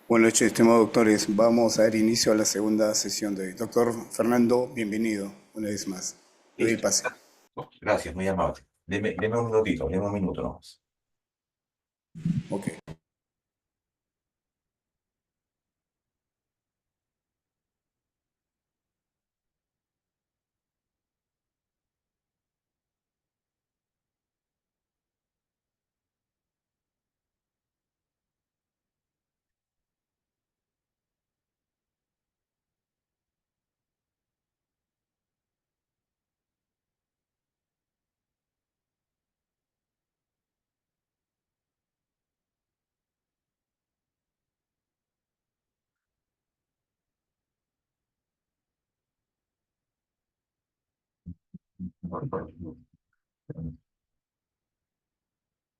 Buenas noches, estimados doctores. Vamos a dar inicio a la segunda sesión de hoy. Doctor Fernando, bienvenido una vez más. Le doy Listo. pase. Gracias, muy amable. Deme un minutito, deme un minuto nomás. Ok.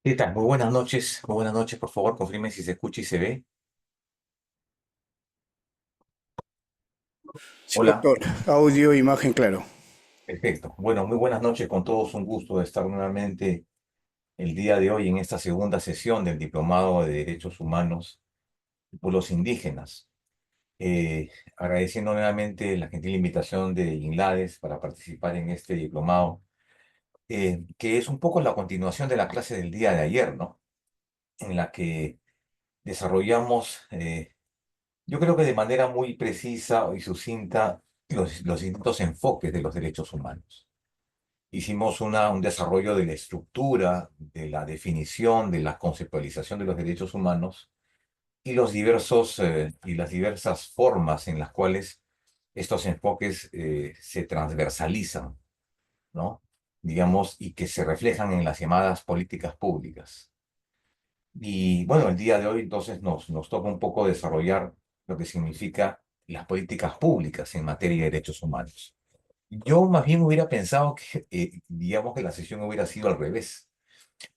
¿Qué tal? Muy buenas noches. Muy buenas noches, por favor, confirme si se escucha y se ve. Sí, Hola. doctor. Audio, imagen, claro. Perfecto. Bueno, muy buenas noches con todos. Un gusto de estar nuevamente el día de hoy en esta segunda sesión del Diplomado de Derechos Humanos de Pueblos Indígenas. Agradeciendo nuevamente la gentil invitación de INLADES para participar en este diplomado, que es un poco la continuación de la clase del día de ayer, ¿no? En la que desarrollamos, yo creo que de manera muy precisa y sucinta, los distintos enfoques de los derechos humanos. Hicimos un desarrollo de la estructura, de la definición, de la conceptualización de los derechos humanos y y las diversas formas en las cuales estos enfoques se transversalizan, ¿no? Digamos, y que se reflejan en las llamadas políticas públicas. Y bueno, el día de hoy entonces nos toca un poco desarrollar lo que significa las políticas públicas en materia de derechos humanos. Yo más bien hubiera pensado que, digamos que la sesión hubiera sido al revés.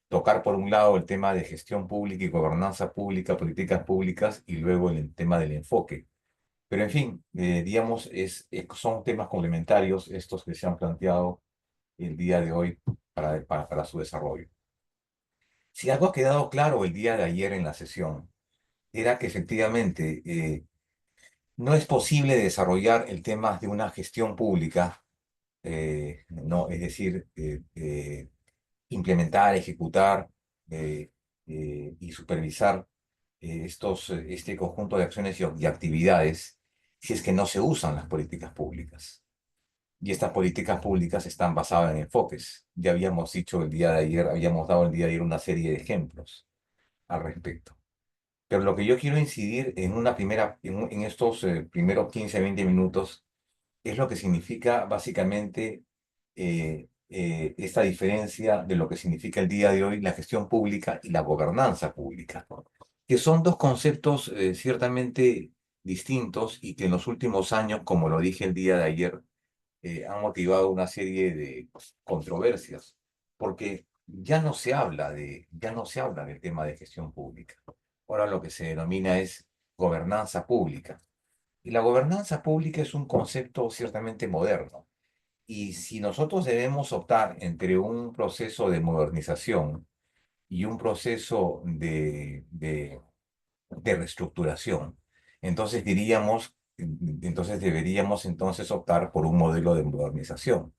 Tocar por un lado el tema de gestión pública y gobernanza pública, políticas públicas, y luego el tema del enfoque. Pero en fin, digamos, son temas complementarios estos que se han planteado el día de hoy para su desarrollo. Si algo ha quedado claro el día de ayer en la sesión, era que efectivamente no es posible desarrollar el tema de una gestión pública, no, es decir, implementar, ejecutar y supervisar este conjunto de acciones y actividades si es que no se usan las políticas públicas. Y estas políticas públicas están basadas en enfoques. Ya habíamos dicho el día de ayer, habíamos dado el día de ayer una serie de ejemplos al respecto. Pero lo que yo quiero incidir en en estos primeros 15, 20 minutos es lo que significa básicamente esta diferencia de lo que significa el día de hoy la gestión pública y la gobernanza pública, que son dos conceptos ciertamente distintos y que en los últimos años, como lo dije el día de ayer, han motivado una serie de controversias, porque ya no se habla del tema de gestión pública. Ahora lo que se denomina es gobernanza pública. Y la gobernanza pública es un concepto ciertamente moderno. Y si nosotros debemos optar entre un proceso de modernización y un proceso de reestructuración, entonces deberíamos entonces optar por un modelo de modernización.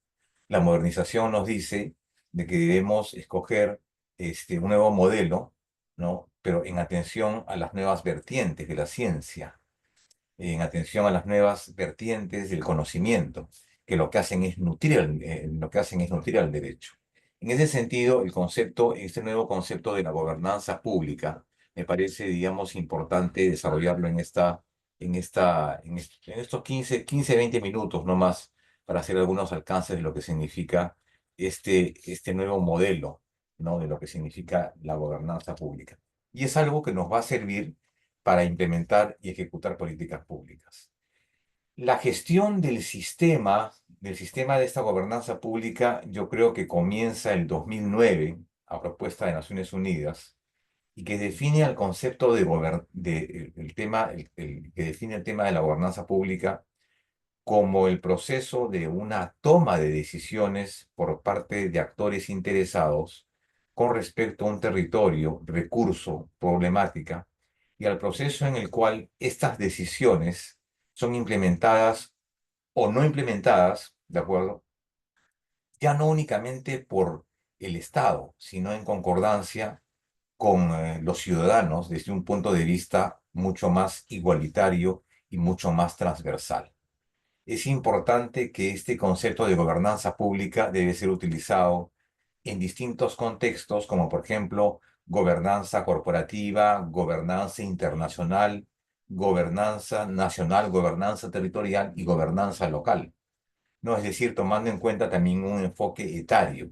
La modernización nos dice de que debemos escoger un nuevo modelo, ¿no? Pero en atención a las nuevas vertientes de la ciencia, en atención a las nuevas vertientes del conocimiento, que lo que hacen es lo que hacen es nutrir al derecho. En ese sentido, este nuevo concepto de la gobernanza pública, me parece, digamos, importante desarrollarlo en estos 20 minutos no más, para hacer algunos alcances de lo que significa este nuevo modelo, ¿no? De lo que significa la gobernanza pública. Y es algo que nos va a servir para implementar y ejecutar políticas públicas. La gestión del sistema de esta gobernanza pública, yo creo que comienza el 2009 a propuesta de Naciones Unidas y que define el concepto el tema, que define el tema de la gobernanza pública como el proceso de una toma de decisiones por parte de actores interesados con respecto a un territorio, recurso, problemática, y al proceso en el cual estas decisiones son implementadas o no implementadas, ¿de acuerdo? Ya no únicamente por el Estado, sino en concordancia con los ciudadanos desde un punto de vista mucho más igualitario y mucho más transversal. Es importante que este concepto de gobernanza pública debe ser utilizado en distintos contextos, como por ejemplo gobernanza corporativa, gobernanza internacional, gobernanza nacional, gobernanza territorial y gobernanza local. ¿No? Es decir, tomando en cuenta también un enfoque etario.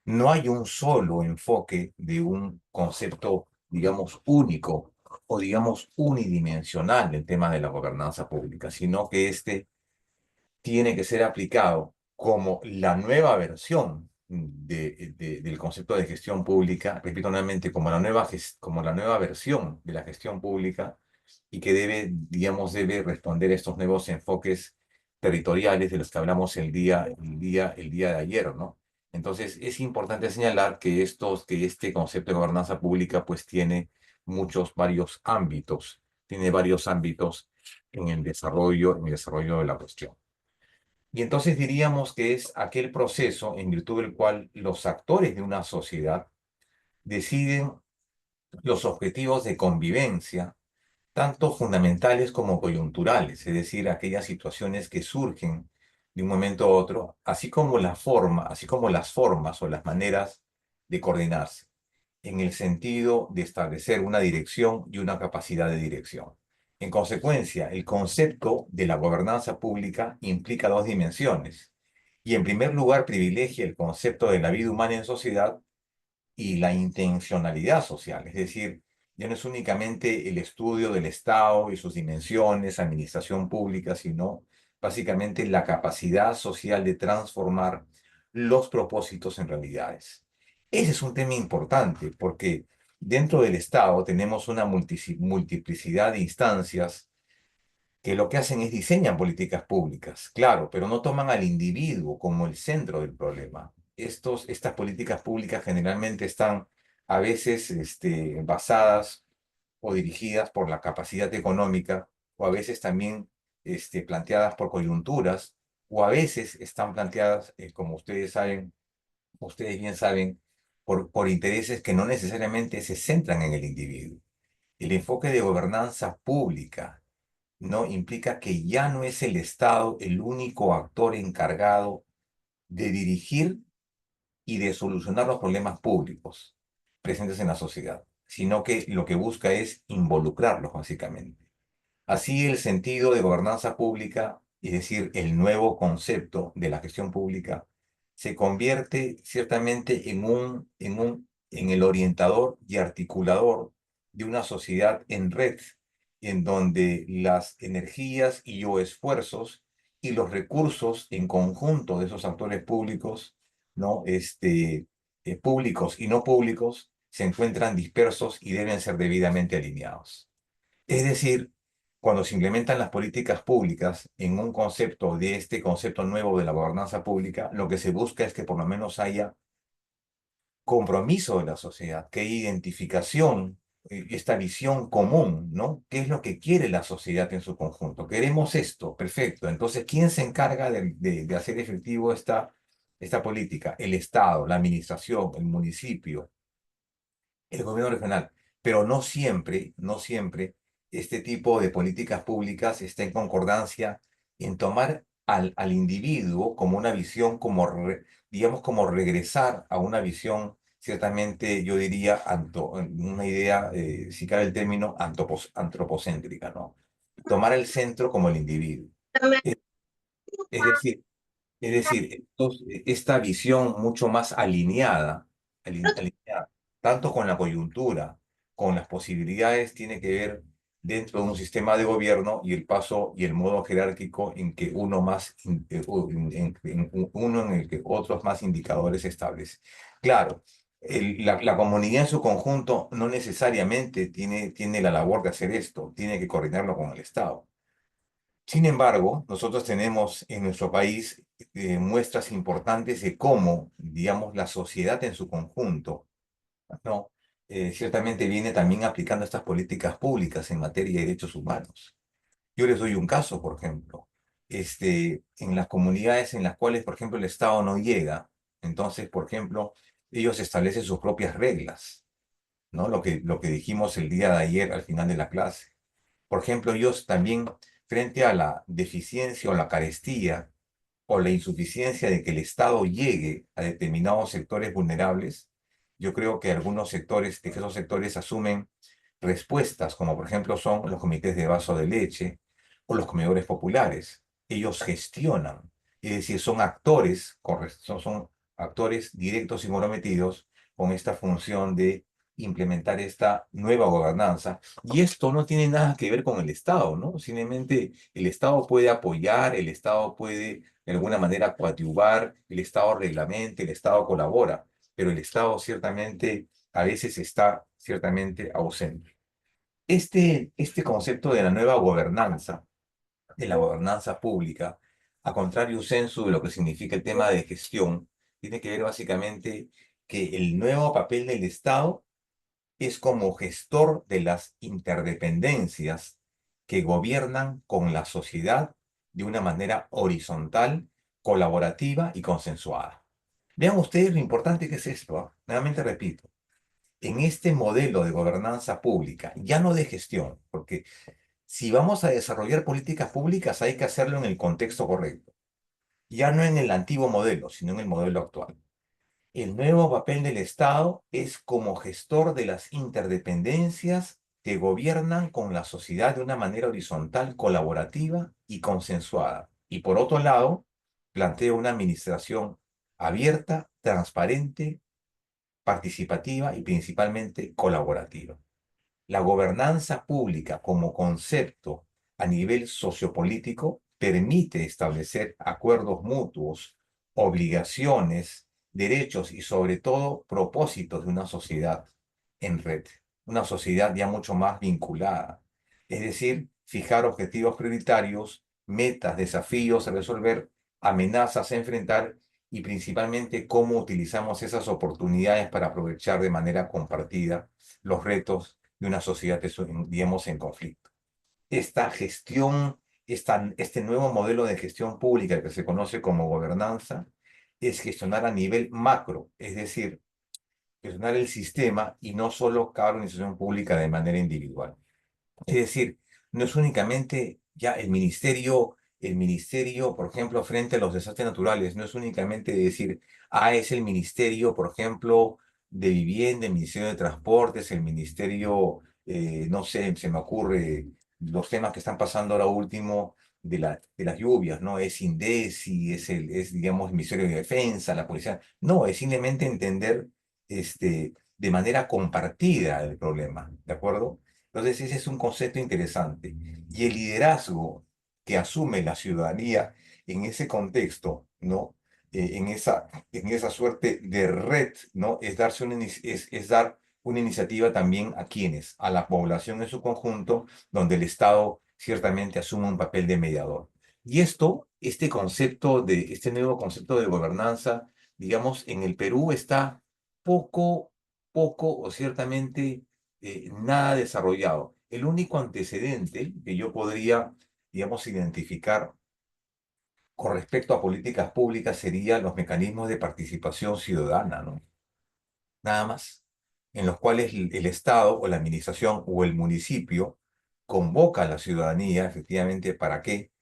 No hay un solo enfoque de un concepto, digamos, único o, digamos, unidimensional del tema de la gobernanza pública, sino que este tiene que ser aplicado como la nueva versión del concepto de gestión pública, repito nuevamente, como la nueva versión de la gestión pública y que debe, digamos, debe responder a estos nuevos enfoques territoriales de los que hablamos el día de ayer, ¿no? Entonces, es importante señalar que este concepto de gobernanza pública, pues, tiene varios ámbitos en el desarrollo de la cuestión. Y entonces diríamos que es aquel proceso en virtud del cual los actores de una sociedad deciden los objetivos de convivencia, tanto fundamentales como coyunturales, es decir, aquellas situaciones que surgen de un momento a otro, así como las formas o las maneras de coordinarse, en el sentido de establecer una dirección y una capacidad de dirección. En consecuencia, el concepto de la gobernanza pública implica dos dimensiones y en primer lugar privilegia el concepto de la vida humana en sociedad y la intencionalidad social, es decir, ya no es únicamente el estudio del Estado y sus dimensiones, administración pública, sino básicamente la capacidad social de transformar los propósitos en realidades. Ese es un tema importante porque dentro del Estado tenemos una multiplicidad de instancias que lo que hacen es diseñan políticas públicas, claro, pero no toman al individuo como el centro del problema. Estas políticas públicas generalmente están a veces basadas o dirigidas por la capacidad económica, o a veces también planteadas por coyunturas, o a veces están planteadas, como ustedes bien saben, por intereses que no necesariamente se centran en el individuo. El enfoque de gobernanza pública no implica que ya no es el Estado el único actor encargado de dirigir y de solucionar los problemas públicos presentes en la sociedad, sino que lo que busca es involucrarlos básicamente. Así el sentido de gobernanza pública, es decir, el nuevo concepto de la gestión pública, se convierte ciertamente en el orientador y articulador de una sociedad en red, en donde las energías y o esfuerzos y los recursos en conjunto de esos actores públicos, ¿no? Públicos y no públicos, se encuentran dispersos y deben ser debidamente alineados. Es decir, cuando se implementan las políticas públicas en un concepto de este concepto nuevo de la gobernanza pública, lo que se busca es que por lo menos haya compromiso de la sociedad, que haya identificación, esta visión común, ¿no? ¿Qué es lo que quiere la sociedad en su conjunto? Queremos esto, perfecto. Entonces, ¿quién se encarga de hacer efectivo esta política? El Estado, la administración, el municipio, el gobierno regional, pero no siempre este tipo de políticas públicas está en concordancia en tomar al individuo como una visión, digamos, como regresar a una visión, ciertamente, yo diría, una idea, si cabe el término, antropocéntrica, ¿no? Tomar el centro como el individuo. Es, es decir, esta visión mucho más alineada, tanto con la coyuntura, con las posibilidades, tiene que ver dentro de un sistema de gobierno y el paso y el modo jerárquico en que uno en el que otros más indicadores se establecen. Claro, la comunidad en su conjunto no necesariamente tiene la labor de hacer esto, tiene que coordinarlo con el Estado. Sin embargo, nosotros tenemos en nuestro país muestras importantes de cómo, digamos, la sociedad en su conjunto, ¿no? ciertamente viene también aplicando estas políticas públicas en materia de derechos humanos. Yo les doy un caso, por ejemplo. En las comunidades en las cuales, por ejemplo, el Estado no llega, entonces, por ejemplo, ellos establecen sus propias reglas, ¿no? Lo que dijimos el día de ayer al final de la clase. Por ejemplo, ellos también, frente a la deficiencia o la carestía o la insuficiencia de que el Estado llegue a determinados sectores vulnerables, yo creo que algunos sectores, que esos sectores asumen respuestas, como por ejemplo son los comités de vaso de leche o los comedores populares. Ellos gestionan, es decir, son actores, son actores directos y comprometidos con esta función de implementar esta nueva gobernanza. Y esto no tiene nada que ver con el Estado, ¿no? Simplemente el Estado puede apoyar, el Estado puede de alguna manera coadyuvar, el Estado reglamenta, el Estado colabora, pero el Estado ciertamente a veces está ciertamente ausente. Este concepto de la nueva gobernanza, de la gobernanza pública, a contrario sensu de lo que significa el tema de gestión, tiene que ver básicamente que el nuevo papel del Estado es como gestor de las interdependencias que gobiernan con la sociedad de una manera horizontal, colaborativa y consensuada. Vean ustedes lo importante que es esto, ¿ah? Nuevamente repito, en este modelo de gobernanza pública, ya no de gestión, porque si vamos a desarrollar políticas públicas hay que hacerlo en el contexto correcto, ya no en el antiguo modelo, sino en el modelo actual. El nuevo papel del Estado es como gestor de las interdependencias que gobiernan con la sociedad de una manera horizontal, colaborativa y consensuada. Y por otro lado, plantea una administración abierta, transparente, participativa y principalmente colaborativa. La gobernanza pública como concepto a nivel sociopolítico permite establecer acuerdos mutuos, obligaciones, derechos y sobre todo propósitos de una sociedad en red, una sociedad ya mucho más vinculada. Es decir, fijar objetivos prioritarios, metas, desafíos a resolver, amenazas a enfrentar y principalmente cómo utilizamos esas oportunidades para aprovechar de manera compartida los retos de una sociedad, digamos, en conflicto. Esta gestión, este nuevo modelo de gestión pública que se conoce como gobernanza, es gestionar a nivel macro, es decir, gestionar el sistema y no solo cada organización pública de manera individual. Es decir, no es únicamente ya el ministerio, por ejemplo, frente a los desastres naturales, no es únicamente decir, es el ministerio, por ejemplo, de vivienda, el ministerio de transportes, el ministerio, no sé, se me ocurre los temas que están pasando ahora último de las lluvias, ¿no? Es INDECI, digamos, el Ministerio de Defensa, la policía. No, es simplemente entender de manera compartida el problema, ¿de acuerdo? Entonces, ese es un concepto interesante. Y el liderazgo que asume la ciudadanía en ese contexto, ¿no? En esa suerte de red, ¿no? Es dar una iniciativa también a quienes, a la población en su conjunto, donde el Estado ciertamente asume un papel de mediador. Y este nuevo concepto de gobernanza, digamos, en el Perú está poco, poco o ciertamente nada desarrollado. El único antecedente que yo podría, digamos, identificar con respecto a políticas públicas serían los mecanismos de participación ciudadana, ¿no? Nada más, en los cuales el Estado o la administración o el municipio convoca a la ciudadanía, efectivamente, ¿para qué?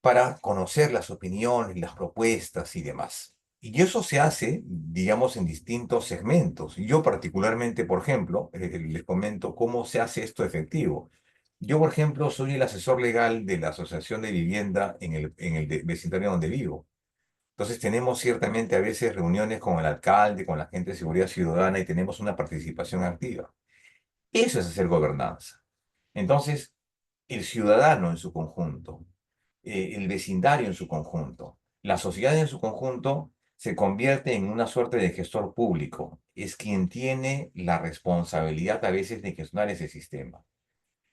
Para conocer las opiniones, las propuestas y demás. Y eso se hace, digamos, en distintos segmentos. Yo particularmente, por ejemplo, les comento cómo se hace esto efectivo. Yo, por ejemplo, soy el asesor legal de la Asociación de Vivienda en el vecindario donde vivo. Entonces tenemos ciertamente a veces reuniones con el alcalde, con la gente de seguridad ciudadana y tenemos una participación activa. Eso es hacer gobernanza. Entonces, el ciudadano en su conjunto, el vecindario en su conjunto, la sociedad en su conjunto se convierte en una suerte de gestor público. Es quien tiene la responsabilidad a veces de gestionar ese sistema.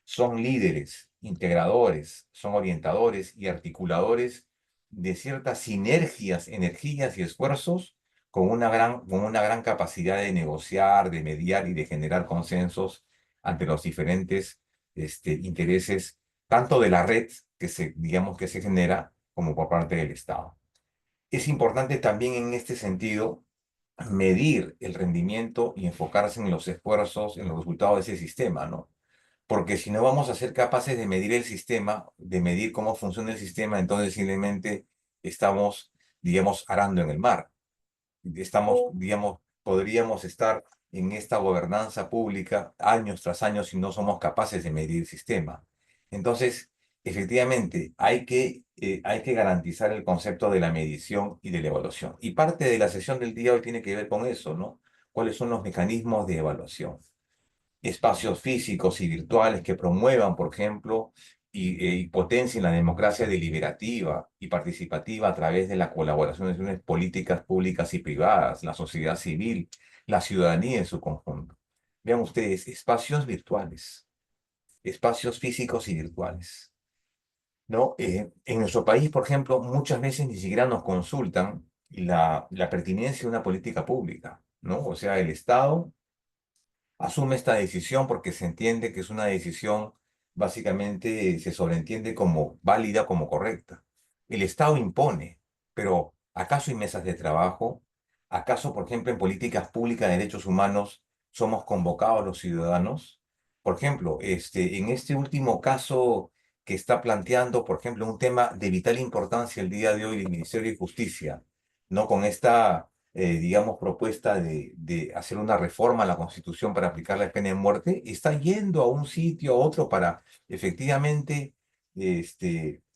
Son líderes, integradores, son orientadores y articuladores de ciertas sinergias, energías y esfuerzos con una gran capacidad de negociar, de mediar y de generar consensos ante los diferentes intereses, tanto de la red digamos, que se genera, como por parte del Estado. Es importante también en este sentido medir el rendimiento y enfocarse en los esfuerzos, en los resultados de ese sistema, ¿no? Porque si no vamos a ser capaces de medir el sistema, de medir cómo funciona el sistema, entonces simplemente estamos, digamos, arando en el mar. Estamos, digamos, podríamos estar en esta gobernanza pública años tras años si no somos capaces de medir el sistema. Entonces, efectivamente, hay que garantizar el concepto de la medición y de la evaluación. Y parte de la sesión del día de hoy tiene que ver con eso, ¿no? ¿Cuáles son los mecanismos de evaluación? Espacios físicos y virtuales que promuevan, por ejemplo, y potencien la democracia deliberativa y participativa a través de la colaboración de unas políticas públicas y privadas, la sociedad civil, la ciudadanía en su conjunto. Vean ustedes, espacios virtuales, espacios físicos y virtuales, ¿no? En nuestro país, por ejemplo, muchas veces ni siquiera nos consultan la pertinencia de una política pública, ¿no? O sea, el Estado asume esta decisión porque se entiende que es una decisión, básicamente se sobreentiende como válida, como correcta. El Estado impone, pero ¿acaso hay mesas de trabajo? ¿Acaso, por ejemplo, en políticas públicas de derechos humanos somos convocados los ciudadanos? Por ejemplo, en este último caso que está planteando, por ejemplo, un tema de vital importancia el día de hoy el Ministerio de Justicia, ¿no? Con esta digamos, propuesta de hacer una reforma a la Constitución para aplicar la pena de muerte, está yendo a un sitio, a otro, para efectivamente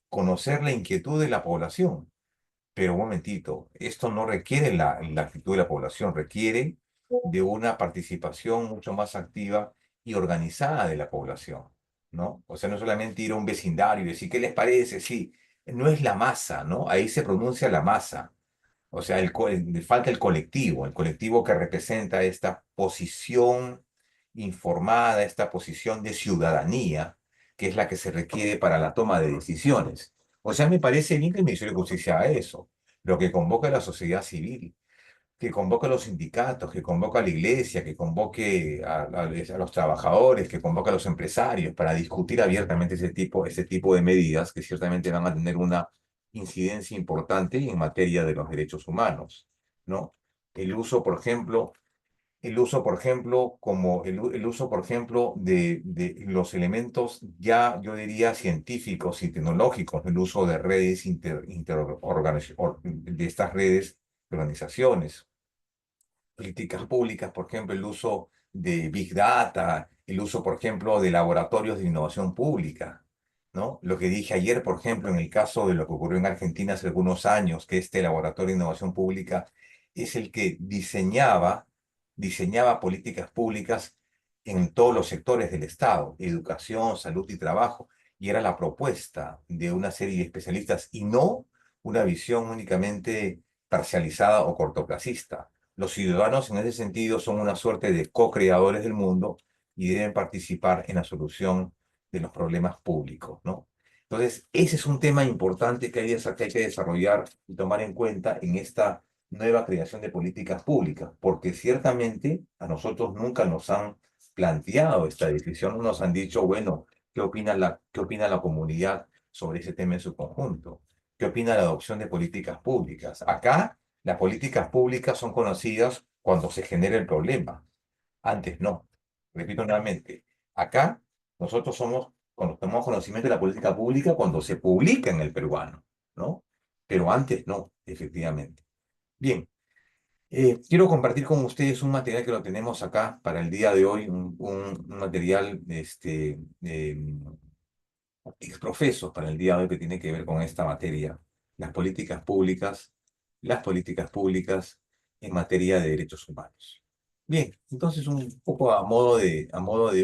conocer la inquietud de la población. Pero un momentito, esto no requiere la actitud de la población, requiere de una participación mucho más activa y organizada de la población, ¿no? O sea, no solamente ir a un vecindario y decir, ¿qué les parece? Sí, no es la masa, ¿no? Ahí se pronuncia la masa. O sea, le falta el colectivo que representa esta posición informada, esta posición de ciudadanía, que es la que se requiere para la toma de decisiones. O sea, me parece bien que el Ministerio de Justicia haga eso, lo que convoca a la sociedad civil, que convoque a los sindicatos, que convoque a la iglesia, que convoque a los trabajadores, que convoque a los empresarios para discutir abiertamente ese tipo de medidas que ciertamente van a tener una incidencia importante en materia de los derechos humanos, ¿no? El uso, por ejemplo, el uso, por ejemplo, de los elementos ya, yo diría, científicos y tecnológicos, el uso de redes de estas redes de organizaciones políticas públicas, por ejemplo, el uso de Big Data, el uso, por ejemplo, de laboratorios de innovación pública, ¿no? Lo que dije ayer, por ejemplo, en el caso de lo que ocurrió en Argentina hace algunos años, que este laboratorio de innovación pública es el que diseñaba políticas públicas en todos los sectores del Estado, educación, salud y trabajo, y era la propuesta de una serie de especialistas y no una visión únicamente parcializada o cortoplacista. Los ciudadanos en ese sentido son una suerte de co-creadores del mundo y deben participar en la solución de los problemas públicos, ¿no? Entonces, ese es un tema importante que hay que desarrollar y tomar en cuenta en esta nueva creación de políticas públicas, porque ciertamente a nosotros nunca nos han planteado esta decisión, no nos han dicho, bueno, qué opina la comunidad sobre ese tema en su conjunto? ¿Qué opina la adopción de políticas públicas? Acá las políticas públicas son conocidas cuando se genera el problema. Antes no. Repito nuevamente. Acá nosotros cuando tomamos conocimiento de la política pública cuando se publica en el peruano, ¿no? Pero antes no, efectivamente. Bien, quiero compartir con ustedes un material que lo tenemos acá para el día de hoy, un material exprofeso para el día de hoy que tiene que ver con esta materia, las políticas públicas, las políticas públicas en materia de derechos humanos. Bien, entonces un poco a modo de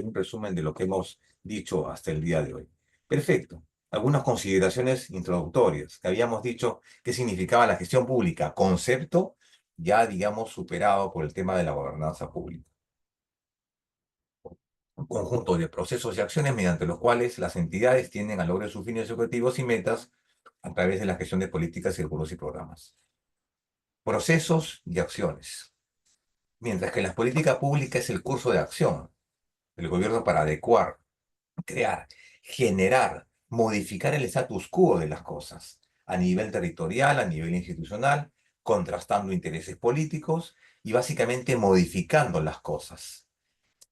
un resumen de lo que hemos dicho hasta el día de hoy. Perfecto. Algunas consideraciones introductorias. Que habíamos dicho qué significaba la gestión pública, concepto ya, digamos, superado por el tema de la gobernanza pública. Un conjunto de procesos y acciones mediante los cuales las entidades tienden a lograr sus fines objetivos y metas a través de la gestión de políticas, recursos y programas. procesos y acciones. Mientras que la política pública es el curso de acción del gobierno para adecuar, crear, generar, modificar el status quo de las cosas a nivel territorial, a nivel institucional, contrastando intereses políticos y básicamente modificando las cosas.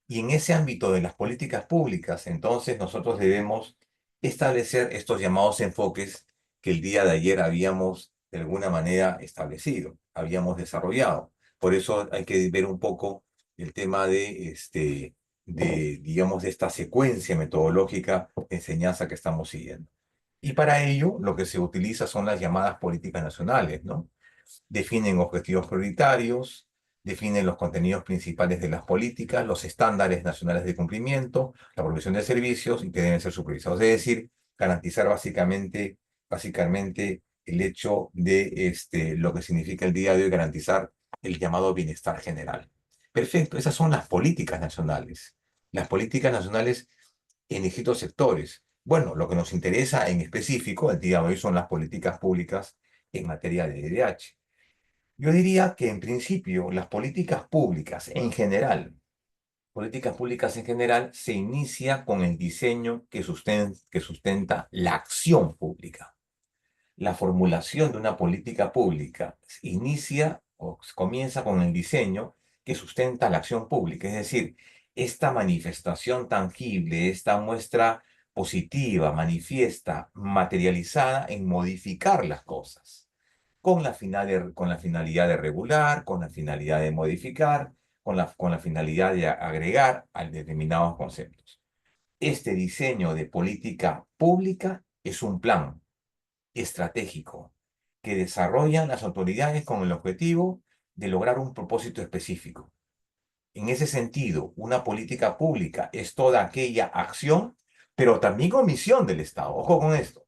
Y en ese ámbito de las políticas públicas, entonces nosotros debemos establecer estos llamados enfoques que el día de ayer habíamos de alguna manera establecido, habíamos desarrollado. Por eso hay que ver un poco el tema digamos, de esta secuencia metodológica de enseñanza que estamos siguiendo. Y para ello, lo que se utiliza son las llamadas políticas nacionales, ¿no? Definen objetivos prioritarios, definen los contenidos principales de las políticas, los estándares nacionales de cumplimiento, la provisión de servicios y que deben ser supervisados. Es decir, garantizar básicamente el hecho de lo que significa el día de hoy, garantizar el llamado bienestar general. Perfecto, esas son las políticas nacionales. Las políticas nacionales en distintos sectores. Bueno, lo que nos interesa en específico el día de hoy son las políticas públicas en materia de DDH. Yo diría que en principio las políticas públicas en general se inicia con el diseño que sustenta la acción pública. La formulación de una política pública inicia o comienza con el diseño que sustenta la acción pública, es decir, esta manifestación tangible, esta muestra positiva, manifiesta, materializada en modificar las cosas con la finalidad de regular, con la finalidad de modificar, con la finalidad de agregar a determinados conceptos. Este diseño de política pública es un plan estratégico que desarrollan las autoridades con el objetivo de lograr un propósito específico. En ese sentido, una política pública es toda aquella acción, pero también omisión del Estado. Ojo con esto.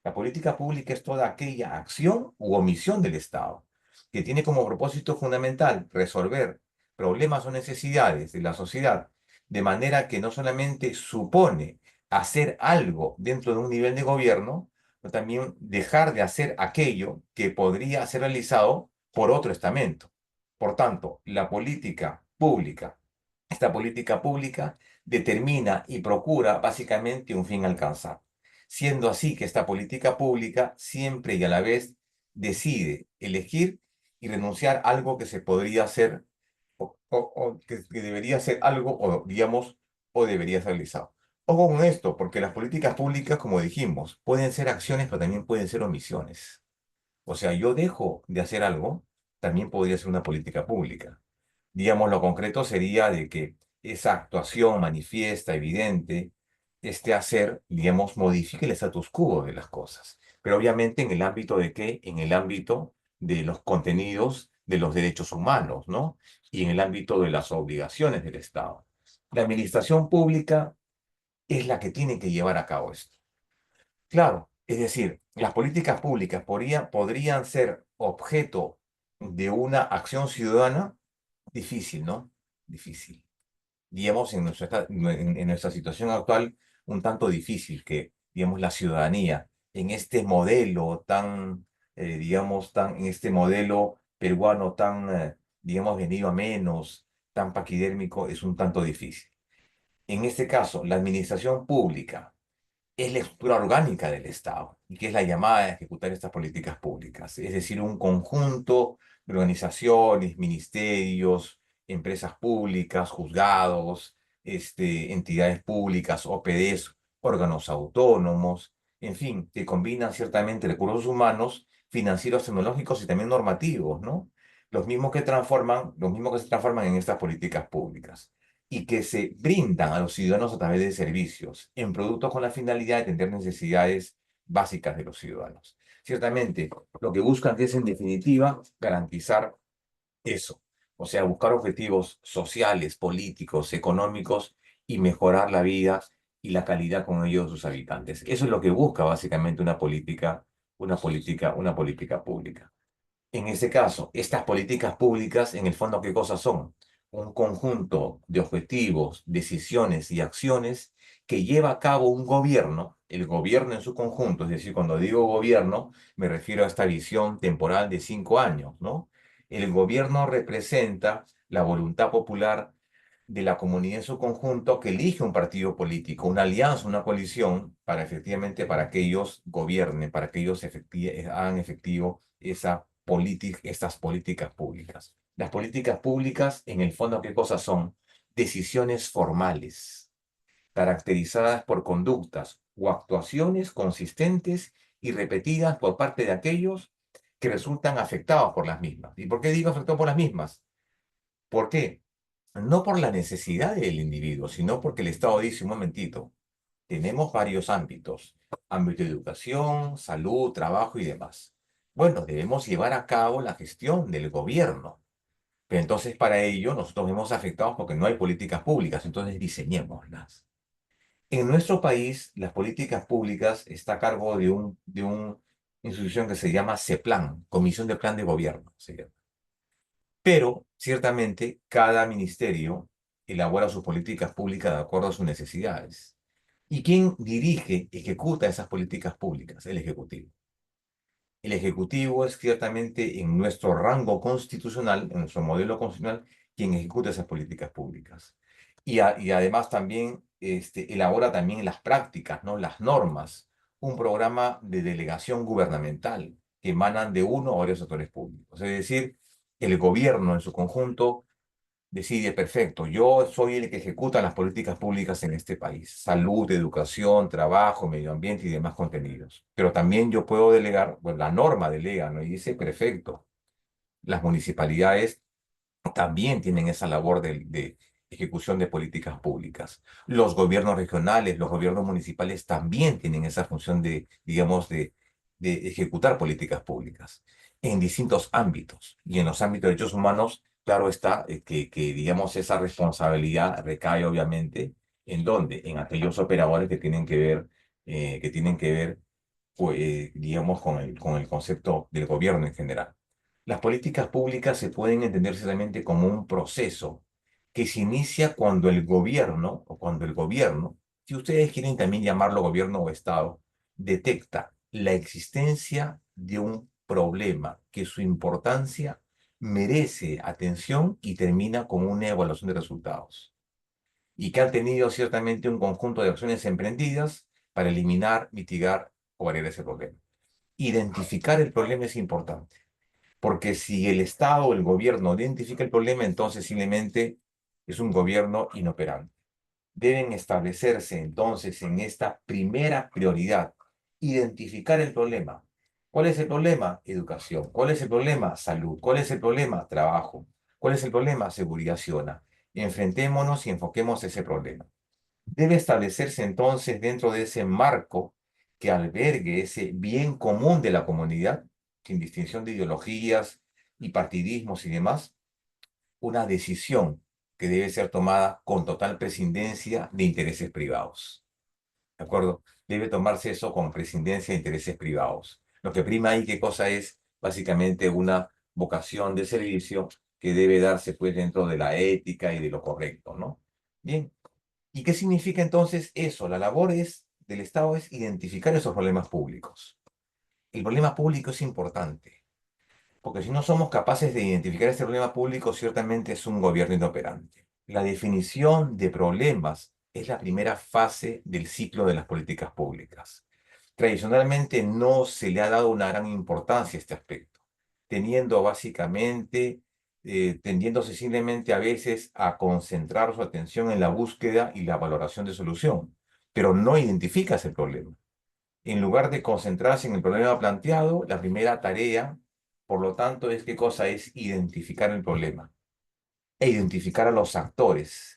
La política pública es toda aquella acción u omisión del Estado, que tiene como propósito fundamental resolver problemas o necesidades de la sociedad, de manera que no solamente supone hacer algo dentro de un nivel de gobierno, pero también dejar de hacer aquello que podría ser realizado por otro estamento. Por tanto, esta política pública determina y procura básicamente un fin a alcanzar, siendo así que esta política pública siempre y a la vez decide elegir y renunciar a algo que se podría hacer o que debería ser algo o digamos o debería ser realizado. Ojo con esto, porque las políticas públicas, como dijimos, pueden ser acciones, pero también pueden ser omisiones. O sea, yo dejo de hacer algo, también podría ser una política pública. Digamos, lo concreto sería de que esa actuación manifiesta, evidente, este hacer, digamos, modifique el status quo de las cosas. Pero obviamente en el ámbito de qué? En el ámbito de los contenidos de los derechos humanos, ¿no? Y en el ámbito de las obligaciones del Estado. La administración pública es la que tiene que llevar a cabo esto. Claro, es decir, las políticas públicas podrían ser objeto de una acción ciudadana. Difícil, ¿no? Difícil. Digamos, en nuestra situación actual, un tanto difícil que, digamos, la ciudadanía, en este modelo en este modelo peruano digamos, venido a menos, tan paquidérmico, es un tanto difícil. En este caso, la administración pública es la estructura orgánica del Estado y que es la llamada a ejecutar estas políticas públicas. Es decir, un conjunto de organizaciones, ministerios, empresas públicas, juzgados, entidades públicas, OPDs, órganos autónomos, en fin, que combinan ciertamente recursos humanos, financieros, tecnológicos y también normativos, ¿no? Los mismos que se transforman en estas políticas públicas y que se brindan a los ciudadanos a través de servicios en productos con la finalidad de atender necesidades básicas de los ciudadanos. Ciertamente, lo que buscan es, en definitiva, garantizar eso, o sea, buscar objetivos sociales, políticos, económicos y mejorar la vida y la calidad con ellos de sus habitantes. Eso es lo que busca básicamente una política pública. En este caso, estas políticas públicas, en el fondo, ¿qué cosas son? Un conjunto de objetivos, decisiones y acciones que lleva a cabo un gobierno, el gobierno en su conjunto, es decir, cuando digo gobierno, me refiero a esta visión temporal de 5 años, ¿no? El gobierno representa la voluntad popular de la comunidad en su conjunto que elige un partido político, una alianza, una coalición, para efectivamente, para que ellos gobiernen, para que ellos hagan efectivo estas políticas públicas. Las políticas públicas, en el fondo, ¿qué cosas son? Decisiones formales, caracterizadas por conductas o actuaciones consistentes y repetidas por parte de aquellos que resultan afectados por las mismas. ¿Y por qué digo afectados por las mismas? ¿Por qué? No por la necesidad del individuo, sino porque el Estado dice, un momentito, tenemos varios ámbitos, ámbito de educación, salud, trabajo y demás. Bueno, debemos llevar a cabo la gestión del gobierno. Pero entonces para ello nosotros vemos afectados porque no hay políticas públicas, entonces diseñémoslas. En nuestro país, las políticas públicas está a cargo de una institución que se llama CEPLAN, Comisión de Plan de Gobierno, se llama. Pero, ciertamente, cada ministerio elabora sus políticas públicas de acuerdo a sus necesidades. ¿Y quién dirige, ejecuta esas políticas públicas? El Ejecutivo. El Ejecutivo es ciertamente en nuestro rango constitucional, en nuestro modelo constitucional, quien ejecuta esas políticas públicas. Y además también elabora también las prácticas, ¿no? Las normas, un programa de delegación gubernamental que emanan de uno o varios sectores públicos. Es decir, el gobierno en su conjunto decide, perfecto, yo soy el que ejecuta las políticas públicas en este país, salud, educación, trabajo, medio ambiente y demás contenidos. Pero también yo puedo delegar, bueno, la norma delega, ¿no? Y dice, perfecto, las municipalidades también tienen esa labor de ejecución de políticas públicas. Los gobiernos regionales, los gobiernos municipales también tienen esa función de, digamos, de ejecutar políticas públicas en distintos ámbitos. Y en los ámbitos de derechos humanos, claro está digamos, esa responsabilidad recae obviamente en dónde, en aquellos operadores que tienen que ver digamos, con el concepto del gobierno en general. Las políticas públicas se pueden entender seriamente como un proceso que se inicia cuando el gobierno, si ustedes quieren también llamarlo gobierno o Estado, detecta la existencia de un problema que su importancia merece atención y termina con una evaluación de resultados y que han tenido ciertamente un conjunto de acciones emprendidas para eliminar, mitigar o variar ese problema. Identificar el problema es importante, porque si el Estado o el gobierno identifica el problema, entonces simplemente es un gobierno inoperante. Deben establecerse entonces en esta primera prioridad, identificar el problema. ¿Cuál es el problema? Educación. ¿Cuál es el problema? Salud. ¿Cuál es el problema? Trabajo. ¿Cuál es el problema? Seguridad ciudadana. Enfrentémonos y enfoquemos ese problema. Debe establecerse entonces dentro de ese marco que albergue ese bien común de la comunidad, sin distinción de ideologías y partidismos y demás, una decisión que debe ser tomada con total prescindencia de intereses privados. ¿De acuerdo? Debe tomarse eso con prescindencia de intereses privados. Lo que prima ahí, ¿qué cosa es? Básicamente una vocación de servicio que debe darse pues dentro de la ética y de lo correcto, ¿no? Bien. ¿Y qué significa entonces eso? La labor del Estado es identificar esos problemas públicos. El problema público es importante, porque si no somos capaces de identificar este problema público, ciertamente es un gobierno inoperante. La definición de problemas es la primera fase del ciclo de las políticas públicas. Tradicionalmente no se le ha dado una gran importancia a este aspecto, tendiéndose simplemente a veces a concentrar su atención en la búsqueda y la valoración de solución, pero no identifica ese problema. En lugar de concentrarse en el problema planteado, la primera tarea, por lo tanto, es qué cosa es identificar el problema e identificar a los actores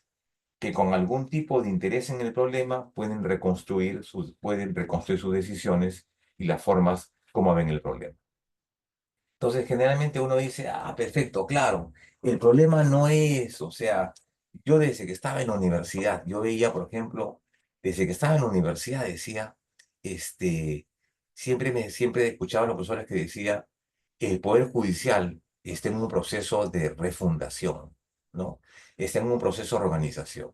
que con algún tipo de interés en el problema pueden reconstruir sus decisiones y las formas como ven el problema. Entonces, generalmente uno dice, perfecto, claro, el problema no es, o sea, yo desde que estaba en la universidad, yo veía, por ejemplo, desde que estaba en la universidad decía, este, siempre escuchaba a los profesores que decía, el Poder Judicial está en un proceso de refundación, ¿no? Está en un proceso de organización.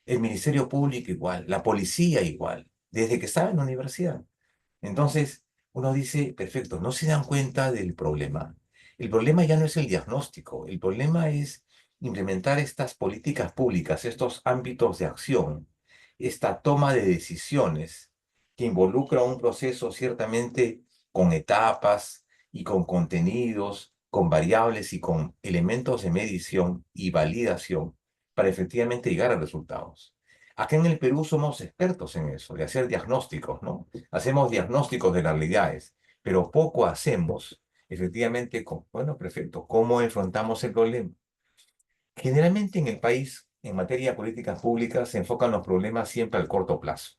El Ministerio Público igual, la policía igual, desde que estaba en la universidad. Entonces, uno dice, perfecto, no se dan cuenta del problema. El problema ya no es el diagnóstico, el problema es implementar estas políticas públicas, estos ámbitos de acción, esta toma de decisiones que involucra un proceso ciertamente con etapas y con contenidos, con variables y con elementos de medición y validación para efectivamente llegar a resultados. Acá en el Perú somos expertos en eso, de hacer diagnósticos, ¿no? Hacemos diagnósticos de las realidades, pero poco hacemos efectivamente, bueno, perfecto, ¿cómo enfrentamos el problema? Generalmente en el país, en materia de políticas públicas, se enfocan los problemas siempre al corto plazo.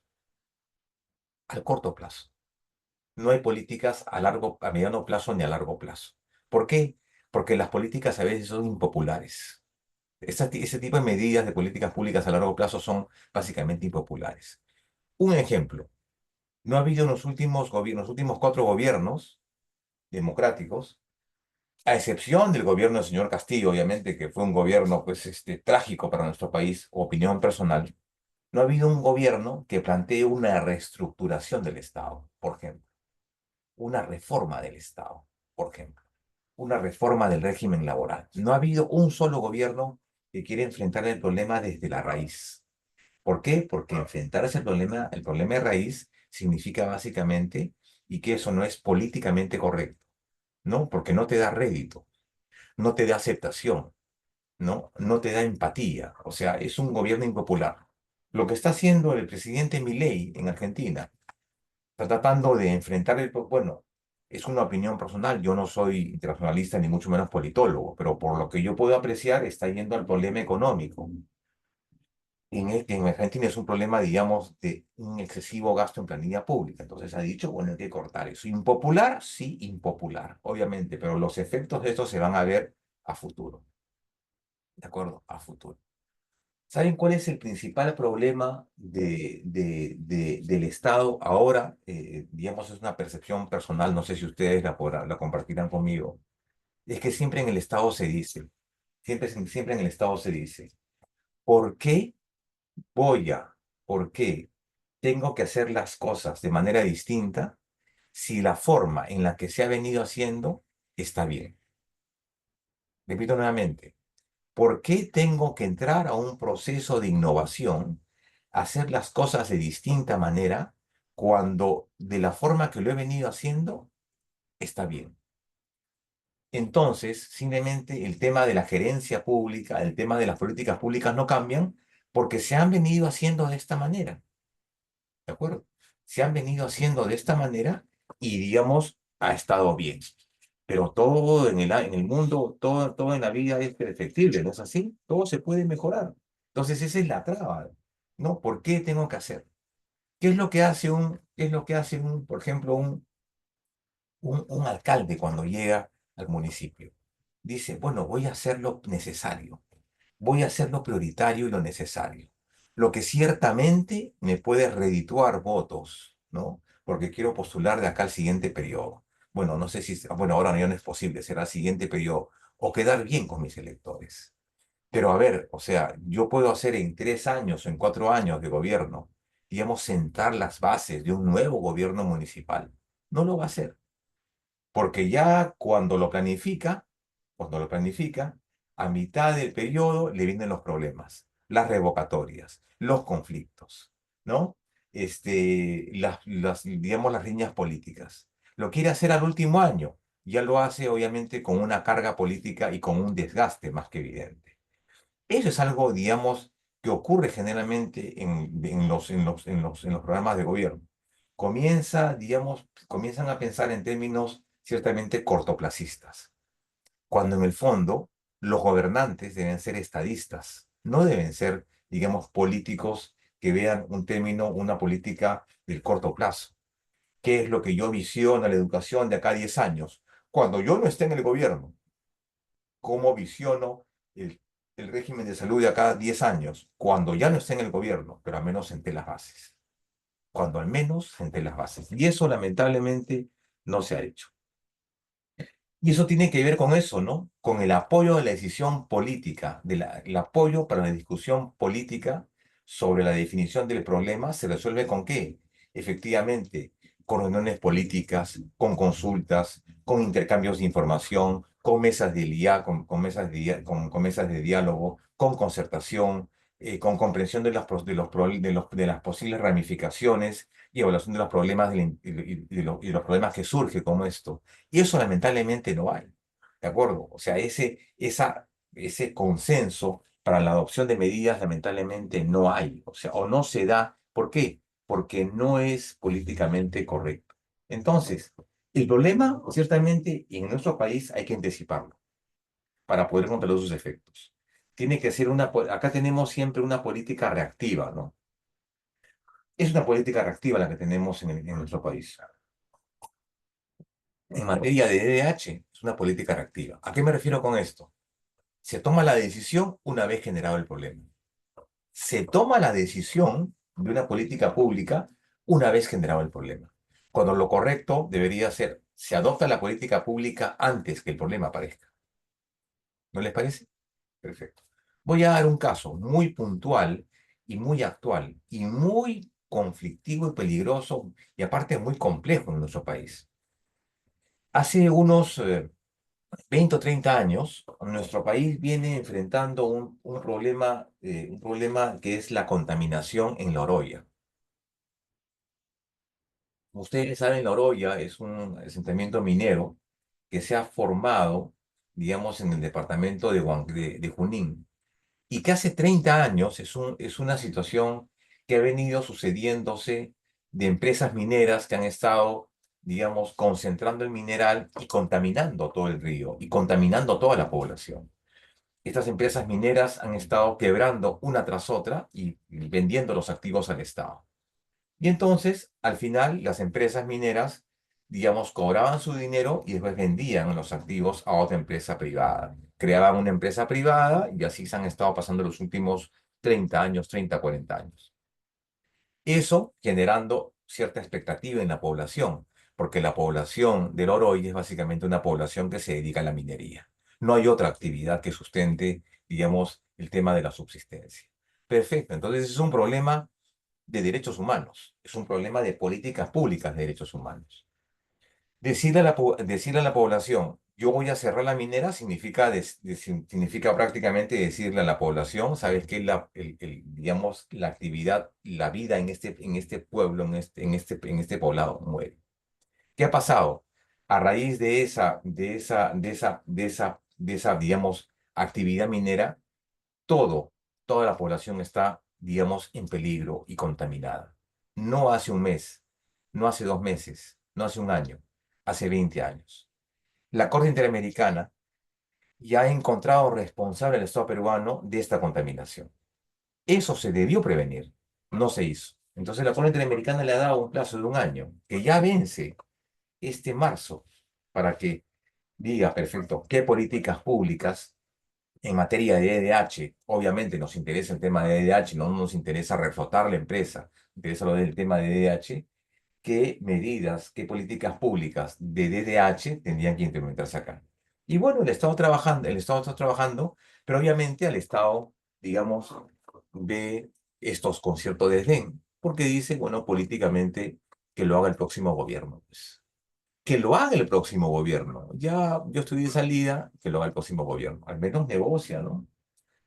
Al corto plazo. No hay políticas a mediano plazo ni a largo plazo. ¿Por qué? Porque las políticas a veces son impopulares. Ese tipo de medidas de políticas públicas a largo plazo son básicamente impopulares. Un ejemplo, no ha habido en los últimos 4 gobiernos democráticos, a excepción del gobierno del señor Castillo, obviamente, que fue un gobierno pues, trágico para nuestro país, opinión personal, no ha habido un gobierno que plantee una reestructuración del Estado, por ejemplo, una reforma del Estado, por ejemplo, una reforma del régimen laboral. No ha habido un solo gobierno que quiera enfrentar el problema desde la raíz. ¿Por qué? Porque enfrentar ese el problema de raíz, significa básicamente, y que eso no es políticamente correcto, ¿no? Porque no te da rédito, no te da aceptación, ¿no? No te da empatía. O sea, es un gobierno impopular. Lo que está haciendo el presidente Milei en Argentina, está tratando de enfrentar bueno, es una opinión personal, yo no soy internacionalista ni mucho menos politólogo, pero por lo que yo puedo apreciar, está yendo al problema económico. En Argentina es un problema, digamos, de un excesivo gasto en planilla pública. Entonces ha dicho, bueno, hay que cortar eso. Impopular, sí, impopular, obviamente, pero los efectos de esto se van a ver a futuro. ¿De acuerdo? A futuro. ¿Saben cuál es el principal problema del Estado ahora? Digamos, es una percepción personal, no sé si ustedes la compartirán conmigo. Es que siempre en el Estado se dice, siempre en el Estado se dice, ¿por qué voy a, por qué tengo que hacer las cosas de manera distinta si la forma en la que se ha venido haciendo está bien? Repito nuevamente. ¿Por qué tengo que entrar a un proceso de innovación, hacer las cosas de distinta manera, cuando de la forma que lo he venido haciendo está bien? Entonces, simplemente el tema de la gerencia pública, el tema de las políticas públicas no cambian porque se han venido haciendo de esta manera, ¿de acuerdo? Se han venido haciendo de esta manera y, digamos, ha estado bien. Pero todo en el mundo, todo en la vida es perfectible, ¿no es así? Todo se puede mejorar. Entonces esa es la traba, ¿no? ¿Por qué tengo que hacer? ¿Qué es lo que hace por ejemplo, un alcalde cuando llega al municipio? Dice, bueno, voy a hacer lo necesario, voy a hacer lo prioritario y lo necesario, lo que ciertamente me puede redituar votos, ¿no? Porque quiero postular de acá al siguiente periodo. Bueno, no sé si, bueno, ahora ya no es posible, será el siguiente periodo, o quedar bien con mis electores. Pero a ver, o sea, yo puedo hacer en 3 años o en 4 años de gobierno, digamos, sentar las bases de un nuevo gobierno municipal. No lo va a hacer, porque ya cuando lo planifica, a mitad del periodo le vienen los problemas, las revocatorias, los conflictos, ¿no? Digamos, las riñas políticas. Lo quiere hacer al último año, ya lo hace obviamente con una carga política y con un desgaste más que evidente. Eso es algo, digamos, que ocurre generalmente en los programas de gobierno. Comienzan a pensar en términos ciertamente cortoplacistas, cuando en el fondo los gobernantes deben ser estadistas, no deben ser, digamos, políticos que vean un término, una política del corto plazo. ¿Qué es lo que yo visiono a la educación de acá a 10 años? Cuando yo no esté en el gobierno, ¿cómo visiono el, el régimen de salud de acá a 10 años? Cuando ya no esté en el gobierno, pero al menos senté las bases. Cuando al menos senté las bases. Y eso lamentablemente no se ha hecho. Y eso tiene que ver con eso, ¿no? Con el apoyo de la decisión política, el apoyo para la discusión política sobre la definición del problema. ¿Se resuelve con qué? Efectivamente, con reuniones políticas, con consultas, con intercambios de información, con mesas de con mesas de diálogo, con concertación, con comprensión de de las posibles ramificaciones y evaluación de los problemas y de los problemas que surgen como esto. Y eso lamentablemente no hay, ¿de acuerdo? O sea, ese consenso para la adopción de medidas lamentablemente no hay, o sea, o no se da. ¿Por qué? Porque no es políticamente correcto. Entonces, el problema, ciertamente, en nuestro país hay que anticiparlo para poder controlar sus efectos. Tiene que ser acá tenemos siempre una política reactiva, ¿no? Es una política reactiva la que tenemos en nuestro país. En materia de DDH, es una política reactiva. ¿A qué me refiero con esto? Se toma la decisión una vez generado el problema. Se toma la decisión de una política pública una vez generado el problema. Cuando lo correcto debería ser, se adopta la política pública antes que el problema aparezca. ¿No les parece? Perfecto. Voy a dar un caso muy puntual y muy actual y muy conflictivo y peligroso y aparte muy complejo en nuestro país. Hace unos 20 o 30 años, nuestro país viene enfrentando un problema que es la contaminación en la Oroya. Ustedes saben, la Oroya es un asentamiento minero que se ha formado, digamos, en el departamento de Junín y que hace 30 años es una situación que ha venido sucediéndose de empresas mineras que han estado, digamos, concentrando el mineral y contaminando todo el río y contaminando toda la población. Estas empresas mineras han estado quebrando una tras otra y vendiendo los activos al Estado. Y entonces, al final, las empresas mineras, digamos, cobraban su dinero y después vendían los activos a otra empresa privada. Creaban una empresa privada y así se han estado pasando los últimos 30 años, 30, 40 años. Eso generando cierta expectativa en la población, porque la población del Oroy es básicamente una población que se dedica a la minería. No hay otra actividad que sustente, digamos, el tema de la subsistencia. Perfecto, entonces es un problema de derechos humanos, es un problema de políticas públicas de derechos humanos. Decirle a la población, yo voy a cerrar la minera, significa prácticamente decirle a la población, sabes que digamos, la actividad, la vida en este pueblo, en este poblado muere. ¿Qué ha pasado? A raíz de esa, digamos, actividad minera, toda la población está, digamos, en peligro y contaminada. No hace un mes, no hace 2 meses, no hace un año, hace 20 años. La Corte Interamericana ya ha encontrado responsable al Estado peruano de esta contaminación. Eso se debió prevenir, no se hizo. Entonces la Corte Interamericana le ha dado un plazo de un año, que ya vence este marzo, para que diga, perfecto, qué políticas públicas en materia de DDH. Obviamente nos interesa el tema de DDH, no nos interesa reflotar la empresa, nos interesa lo del tema de DDH. ¿Qué medidas, qué políticas públicas de DDH tendrían que implementarse acá? Y bueno, el Estado está trabajando, pero obviamente al Estado, digamos, ve estos con cierto desdén, porque dice, bueno, políticamente que lo haga el próximo gobierno, pues. Que lo haga el próximo gobierno. Ya yo estoy de salida, que lo haga el próximo gobierno. Al menos negocia, ¿no?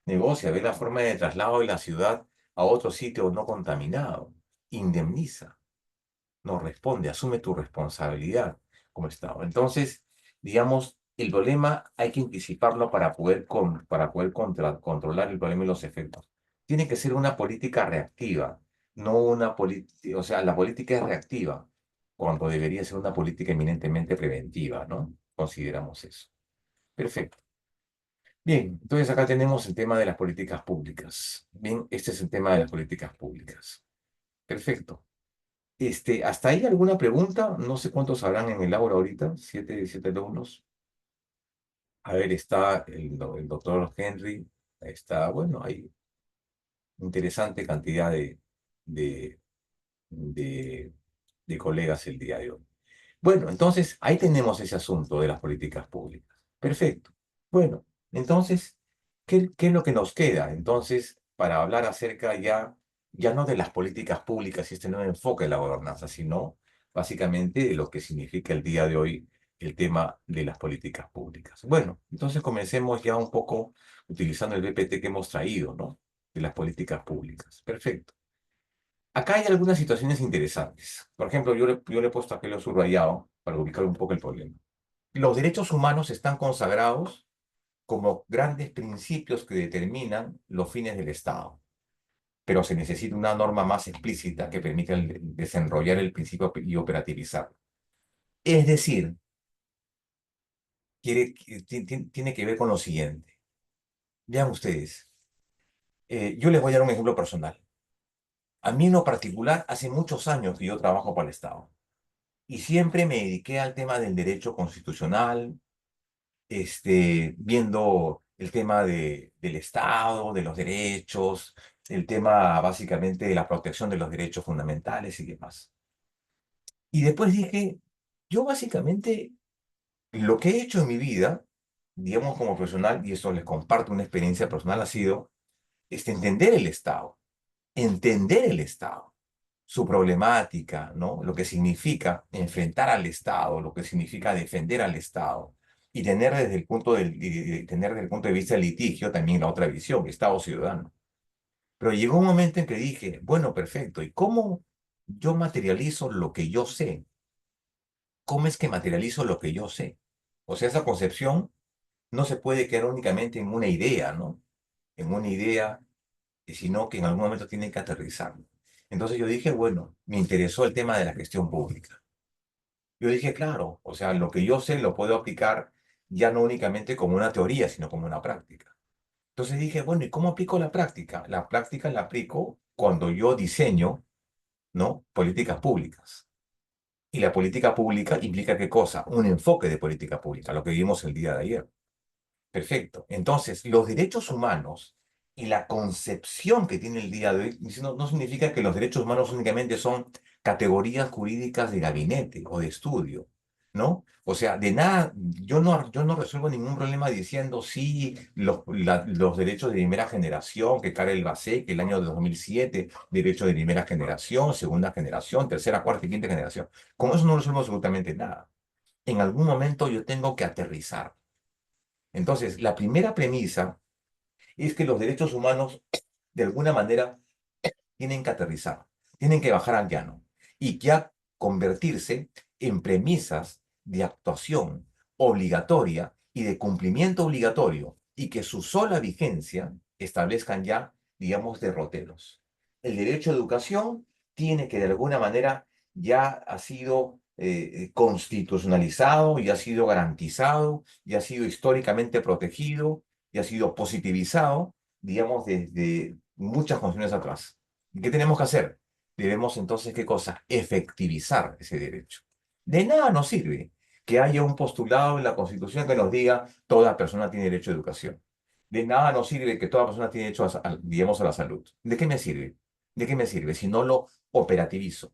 Negocia, ve la forma de traslado de la ciudad a otro sitio no contaminado. Indemniza, no responde, asume tu responsabilidad como Estado. Entonces, digamos, el problema hay que anticiparlo para poder controlar el problema y los efectos. Tiene que ser una política reactiva, no una política, o sea, la política es reactiva, cuando debería ser una política eminentemente preventiva, ¿no? Consideramos eso. Perfecto. Bien, entonces acá tenemos el tema de las políticas públicas. Bien, este es el tema de las políticas públicas. Perfecto. ¿Hasta ahí alguna pregunta? No sé cuántos habrán en el aula ahorita, siete alumnos. A ver, está el doctor Henry, está, bueno, hay interesante cantidad de, de, de colegas el día de hoy. Bueno, entonces ahí tenemos ese asunto de las políticas públicas. Perfecto. Bueno, entonces, ¿qué es lo que nos queda? Entonces, para hablar acerca ya no de las políticas públicas y este nuevo enfoque de la gobernanza, sino básicamente de lo que significa el día de hoy el tema de las políticas públicas. Bueno, entonces comencemos ya un poco utilizando el BPT que hemos traído, ¿no? De las políticas públicas. Perfecto. Acá hay algunas situaciones interesantes. Por ejemplo, yo le he puesto aquí lo subrayado para ubicar un poco el problema. Los derechos humanos están consagrados como grandes principios que determinan los fines del Estado, pero se necesita una norma más explícita que permita desenrollar el principio y operativizarlo. Es decir, tiene que ver con lo siguiente. Vean ustedes, yo les voy a dar un ejemplo personal. A mí en lo particular, hace muchos años que yo trabajo para el Estado y siempre me dediqué al tema del derecho constitucional, viendo el tema del Estado, de los derechos, el tema básicamente de la protección de los derechos fundamentales y demás. Y después dije, yo básicamente lo que he hecho en mi vida, digamos como profesional, y eso les comparto una experiencia personal, ha sido entender el Estado, su problemática, ¿no? Lo que significa enfrentar al Estado, lo que significa defender al Estado, y tener tener desde el punto de vista del litigio también la otra visión, Estado ciudadano. Pero llegó un momento en que dije, bueno, perfecto, ¿y cómo yo materializo lo que yo sé? ¿Cómo es que materializo lo que yo sé? O sea, esa concepción no se puede quedar únicamente en una idea, ¿no? En una idea, sino que en algún momento tiene que aterrizar. Entonces yo dije, bueno, me interesó el tema de la gestión pública. Yo dije, claro, o sea, lo que yo sé lo puedo aplicar ya no únicamente como una teoría, sino como una práctica. Entonces dije, bueno, ¿y cómo aplico la práctica? La práctica la aplico cuando yo diseño, ¿no? Políticas públicas. Y la política pública implica ¿qué cosa? Un enfoque de política pública, lo que vimos el día de ayer. Perfecto. Entonces, los derechos humanos y la concepción que tiene el día de hoy no significa que los derechos humanos únicamente son categorías jurídicas de gabinete o de estudio, ¿no? O sea, de nada, yo no resuelvo ningún problema diciendo sí, los derechos de primera generación, que Karel Bassett, que el año de 2007, derechos de primera generación, segunda generación, tercera, cuarta y quinta generación. Con eso no resuelvo absolutamente nada. En algún momento yo tengo que aterrizar. Entonces, la primera premisa es que los derechos humanos, de alguna manera, tienen que aterrizar, tienen que bajar al llano y ya convertirse en premisas de actuación obligatoria y de cumplimiento obligatorio y que su sola vigencia establezcan ya, digamos, derroteros. El derecho a educación tiene que de alguna manera ya ha sido constitucionalizado y ha sido garantizado y ha sido históricamente protegido y ha sido positivizado, digamos, desde muchas constituciones atrás. ¿Y qué tenemos que hacer? Debemos entonces, ¿qué cosa? Efectivizar ese derecho. De nada nos sirve que haya un postulado en la Constitución que nos diga toda persona tiene derecho a educación. De nada nos sirve que toda persona tiene derecho digamos, a la salud. ¿De qué me sirve? ¿De qué me sirve si no lo operativizo?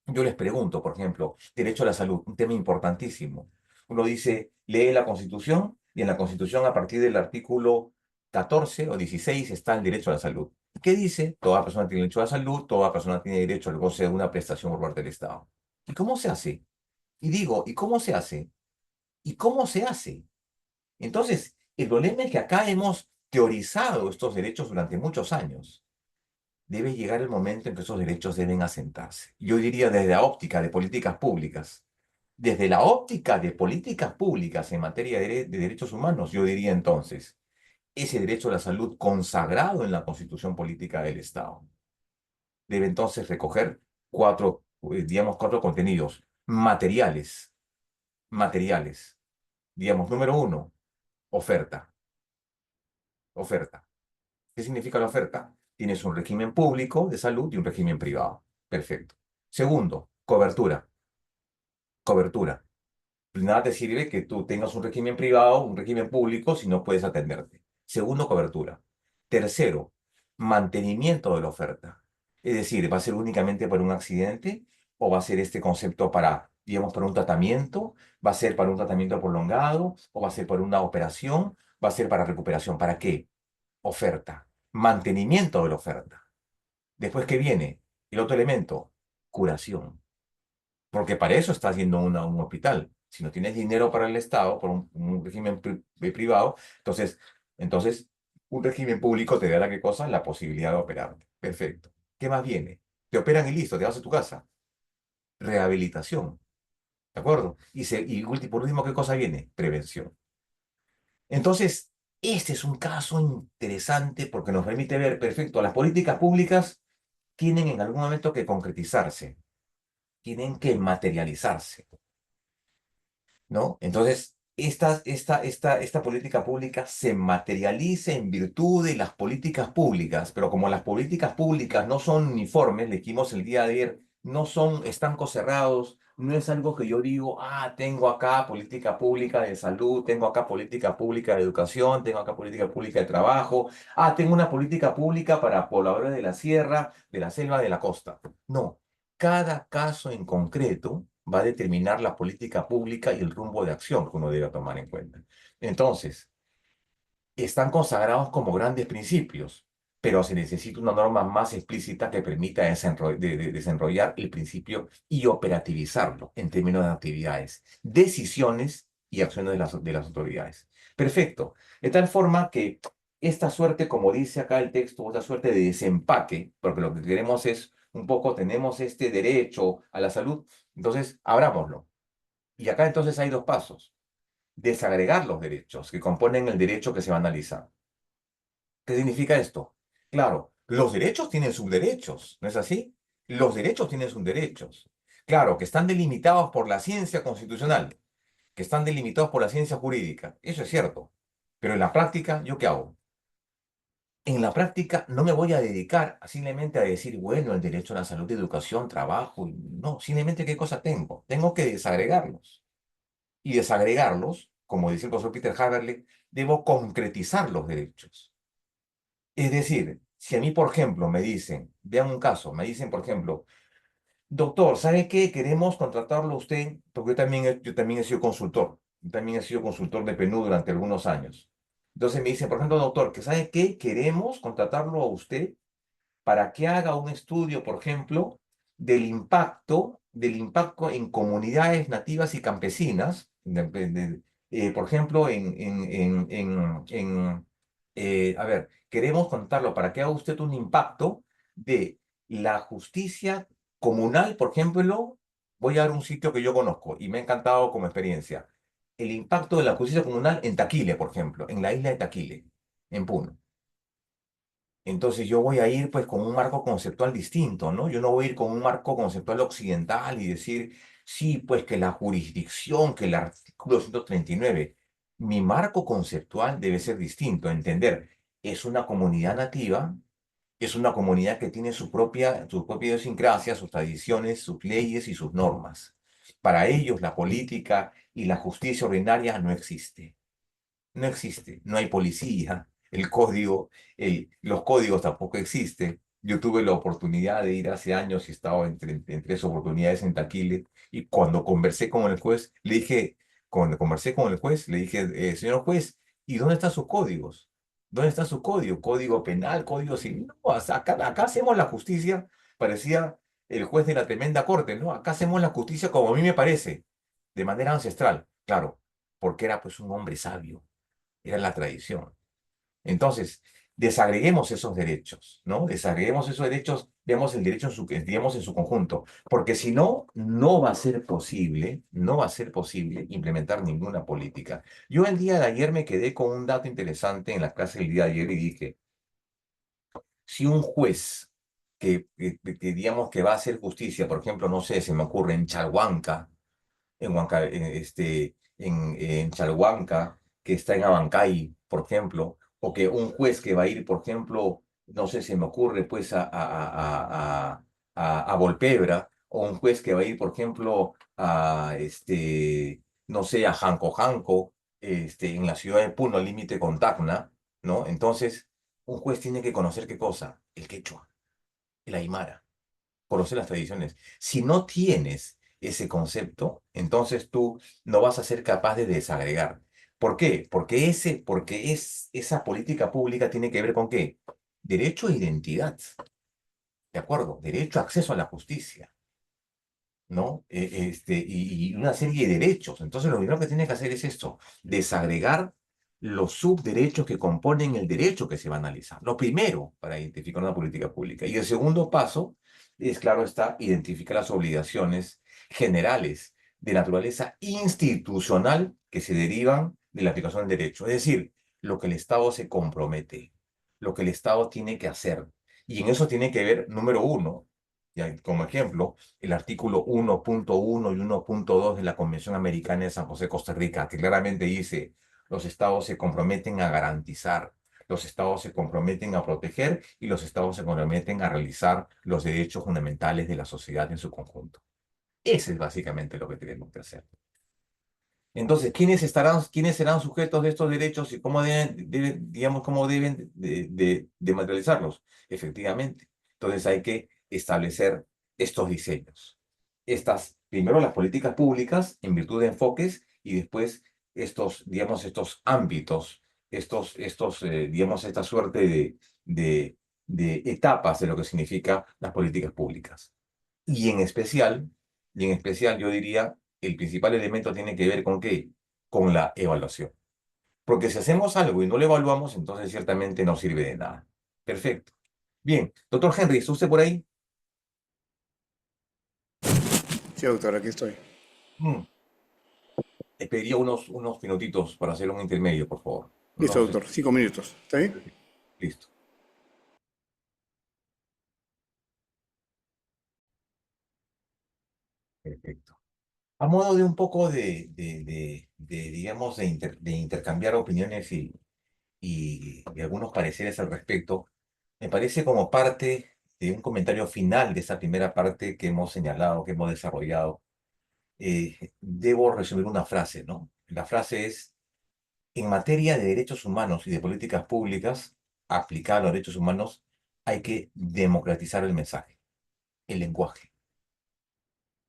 Yo les pregunto, por ejemplo, derecho a la salud, un tema importantísimo. Uno dice, lee la Constitución y en la Constitución a partir del artículo 14 o 16 está el derecho a la salud. ¿Qué dice? Toda persona tiene derecho a la salud, toda persona tiene derecho al goce de una prestación por parte del Estado. ¿Y cómo se hace? Y digo, ¿y cómo se hace? ¿Y cómo se hace? Entonces, el problema es que acá hemos teorizado estos derechos durante muchos años. Debe llegar el momento en que esos derechos deben asentarse. Yo diría desde la óptica de políticas públicas. Desde la óptica de políticas públicas en materia de derechos humanos, yo diría entonces, ese derecho a la salud consagrado en la Constitución Política del Estado debe entonces recoger digamos, cuatro contenidos materiales, materiales. Digamos, número uno, oferta, oferta. ¿Qué significa la oferta? Tienes un régimen público de salud y un régimen privado. Perfecto. Segundo, cobertura. Cobertura. Nada te sirve que tú tengas un régimen privado, un régimen público, si no puedes atenderte. Segundo, cobertura. Tercero, mantenimiento de la oferta. Es decir, ¿va a ser únicamente para un accidente o va a ser este concepto para, digamos, para un tratamiento? ¿Va a ser para un tratamiento prolongado o va a ser para una operación? ¿Va a ser para recuperación? ¿Para qué? Oferta. Mantenimiento de la oferta. Después, ¿qué viene? El otro elemento, curación. Porque para eso estás yendo a un hospital. Si no tienes dinero para el Estado, por un régimen privado, entonces un régimen público te da la qué cosa, la posibilidad de operar. Perfecto. ¿Qué más viene? Te operan y listo, te vas a tu casa. Rehabilitación. ¿De acuerdo? Por último, ¿qué cosa viene? Prevención. Entonces, este es un caso interesante porque nos permite ver, perfecto, las políticas públicas tienen en algún momento que concretizarse, tienen que materializarse, ¿no? Entonces, esta política pública se materializa en virtud de las políticas públicas, pero como las políticas públicas no son uniformes, le dijimos el día de ayer, no son estancos cerrados, no es algo que yo digo, tengo acá política pública de salud, tengo acá política pública de educación, tengo acá política pública de trabajo, tengo una política pública para pobladores de la sierra, de la selva, de la costa. No, cada caso en concreto va a determinar la política pública y el rumbo de acción que uno debe tomar en cuenta. Entonces, están consagrados como grandes principios, pero se necesita una norma más explícita que permita desenrollar el principio y operativizarlo en términos de actividades, decisiones y acciones de las autoridades. Perfecto. De tal forma que esta suerte, como dice acá el texto, esta suerte de desempaque, porque lo que queremos es un poco, tenemos este derecho a la salud, entonces abrámoslo. Y acá entonces hay dos pasos. Desagregar los derechos que componen el derecho que se va a analizar. ¿Qué significa esto? Claro, los derechos tienen subderechos, ¿no es así? Los derechos tienen subderechos. Claro, que están delimitados por la ciencia constitucional, que están delimitados por la ciencia jurídica. Eso es cierto. Pero en la práctica, ¿yo qué hago? En la práctica no me voy a dedicar simplemente a decir, bueno, el derecho a la salud, educación, trabajo. No, simplemente qué cosa tengo. Tengo que desagregarlos. Y desagregarlos, como dice el profesor Peter Haberle, debo concretizar los derechos. Es decir, si a mí, por ejemplo, me dicen, vean un caso, me dicen, por ejemplo, doctor, ¿sabe qué? Queremos contratarlo a usted, porque yo también he sido consultor, yo también he sido consultor de PNUD durante algunos años. Entonces me dicen, por ejemplo, doctor, que ¿sabe qué? Queremos contratarlo a usted para que haga un estudio, por ejemplo, del impacto en comunidades nativas y campesinas, por ejemplo, a ver, queremos contarlo para que haga usted un impacto de la justicia comunal, por ejemplo, voy a dar un sitio que yo conozco y me ha encantado como experiencia. El impacto de la justicia comunal en Taquile, por ejemplo, en la isla de Taquile, en Puno. Entonces yo voy a ir pues con un marco conceptual distinto, ¿no? Yo no voy a ir con un marco conceptual occidental y decir, sí, pues que la jurisdicción, que el artículo 139. Mi marco conceptual debe ser distinto, entender, es una comunidad nativa, es una comunidad que tiene su propia idiosincrasia, sus tradiciones, sus leyes y sus normas. Para ellos la política y la justicia ordinaria no existe. No existe, no hay policía, los códigos tampoco existen. Yo tuve la oportunidad de ir hace años y estaba en tres oportunidades en Taquile y cuando conversé con el juez, le dije, señor juez, ¿y dónde están sus códigos? ¿Dónde está su código? ¿Código penal? ¿Código civil? No, acá hacemos la justicia, parecía el juez de la tremenda corte, ¿no? Acá hacemos la justicia como a mí me parece, de manera ancestral, claro, porque era pues un hombre sabio, era la tradición. Entonces, desagreguemos esos derechos, ¿no? Desagreguemos esos derechos, veamos el derecho digamos, en su conjunto, porque si no, no va a ser posible implementar ninguna política. Yo el día de ayer me quedé con un dato interesante en la clase del día de ayer y dije, si un juez que digamos que va a hacer justicia, por ejemplo, no sé, se me ocurre en Chalhuanca, en Chalhuanca, que está en Abancay, por ejemplo, o que un juez que va a ir, por ejemplo, no sé, se me ocurre, pues, a Volpebra, o un juez que va a ir, por ejemplo, no sé, a Janco Janco, en la ciudad de Puno, al límite con Tacna, ¿no? Entonces, un juez tiene que conocer qué cosa, el quechua, el aymara, conocer las tradiciones. Si no tienes ese concepto, entonces tú no vas a ser capaz de desagregar. ¿Por qué? Esa política pública tiene que ver con qué? Derecho a identidad, ¿de acuerdo? Derecho a acceso a la justicia, ¿no? Y una serie de derechos. Entonces, lo primero que tiene que hacer es esto, desagregar los subderechos que componen el derecho que se va a analizar. Lo primero para identificar una política pública. Y el segundo paso es, claro está, identificar las obligaciones generales de naturaleza institucional que se derivan de la aplicación del derecho. Es decir, lo que el Estado se compromete, lo que el Estado tiene que hacer. Y en eso tiene que ver, número uno, ya, como ejemplo, el artículo 1.1 y 1.2 de la Convención Americana de San José, Costa Rica, que claramente dice, los estados se comprometen a garantizar, los estados se comprometen a proteger y los estados se comprometen a realizar los derechos fundamentales de la sociedad en su conjunto. Ese es básicamente lo que tenemos que hacer. Entonces, ¿quiénes serán sujetos de estos derechos y cómo digamos, cómo deben de materializarlos? Efectivamente. Entonces hay que establecer estos diseños. Primero las políticas públicas en virtud de enfoques y después digamos, estos ámbitos, digamos, esta suerte de etapas de lo que significa las políticas públicas. Y en especial, yo diría, el principal elemento tiene que ver con qué, con la evaluación. Porque si hacemos algo y no lo evaluamos, entonces ciertamente no sirve de nada. Perfecto. Bien, doctor Henry, ¿está usted por ahí? Sí, doctor, aquí estoy. Mm, Le pediría unos minutitos para hacer un intermedio, por favor. Listo, No sé. doctor. 5 minutos. ¿Está bien? Listo. Perfecto. A modo de un poco digamos, de intercambiar opiniones y algunos pareceres al respecto, me parece como parte de un comentario final de esa primera parte que hemos señalado, que hemos desarrollado. Debo resumir una frase, ¿no? La frase es, en materia de derechos humanos y de políticas públicas aplicadas a los derechos humanos, hay que democratizar el mensaje, el lenguaje.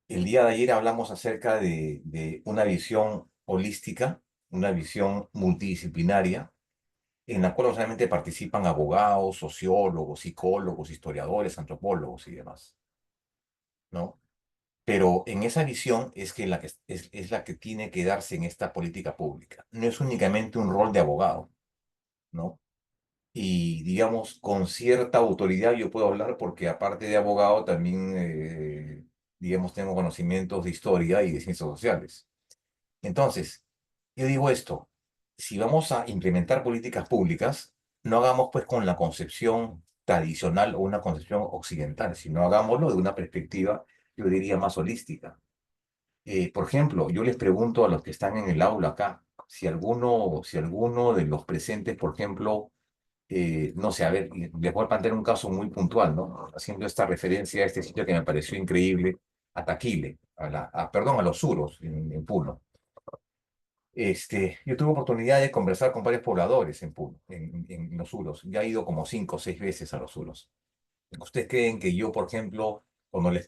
El día de ayer hablamos acerca de una visión holística, una visión multidisciplinaria, en la cual solamente participan abogados, sociólogos, psicólogos, historiadores, antropólogos y demás, ¿no? Pero en esa visión es la que tiene que darse en esta política pública. No es únicamente un rol de abogado, ¿no? Y digamos, con cierta autoridad yo puedo hablar porque aparte de abogado también, digamos, tengo conocimientos de historia y de ciencias sociales. Entonces, yo digo esto, si vamos a implementar políticas públicas, no hagamos pues con la concepción tradicional o una concepción occidental, sino hagámoslo de una perspectiva, yo diría, más holística. Por ejemplo, yo les pregunto a los que están en el aula acá, si alguno de los presentes, por ejemplo, no sé, a ver, y les voy a plantear un caso muy puntual, ¿no? Haciendo esta referencia a este sitio que me pareció increíble, a Taquile, perdón, a Los Suros, en Puno. Yo tuve oportunidad de conversar con varios pobladores en Puno, en Los Suros. Ya he ido como 5 o 6 veces a Los Suros. ¿Ustedes creen que yo, por ejemplo,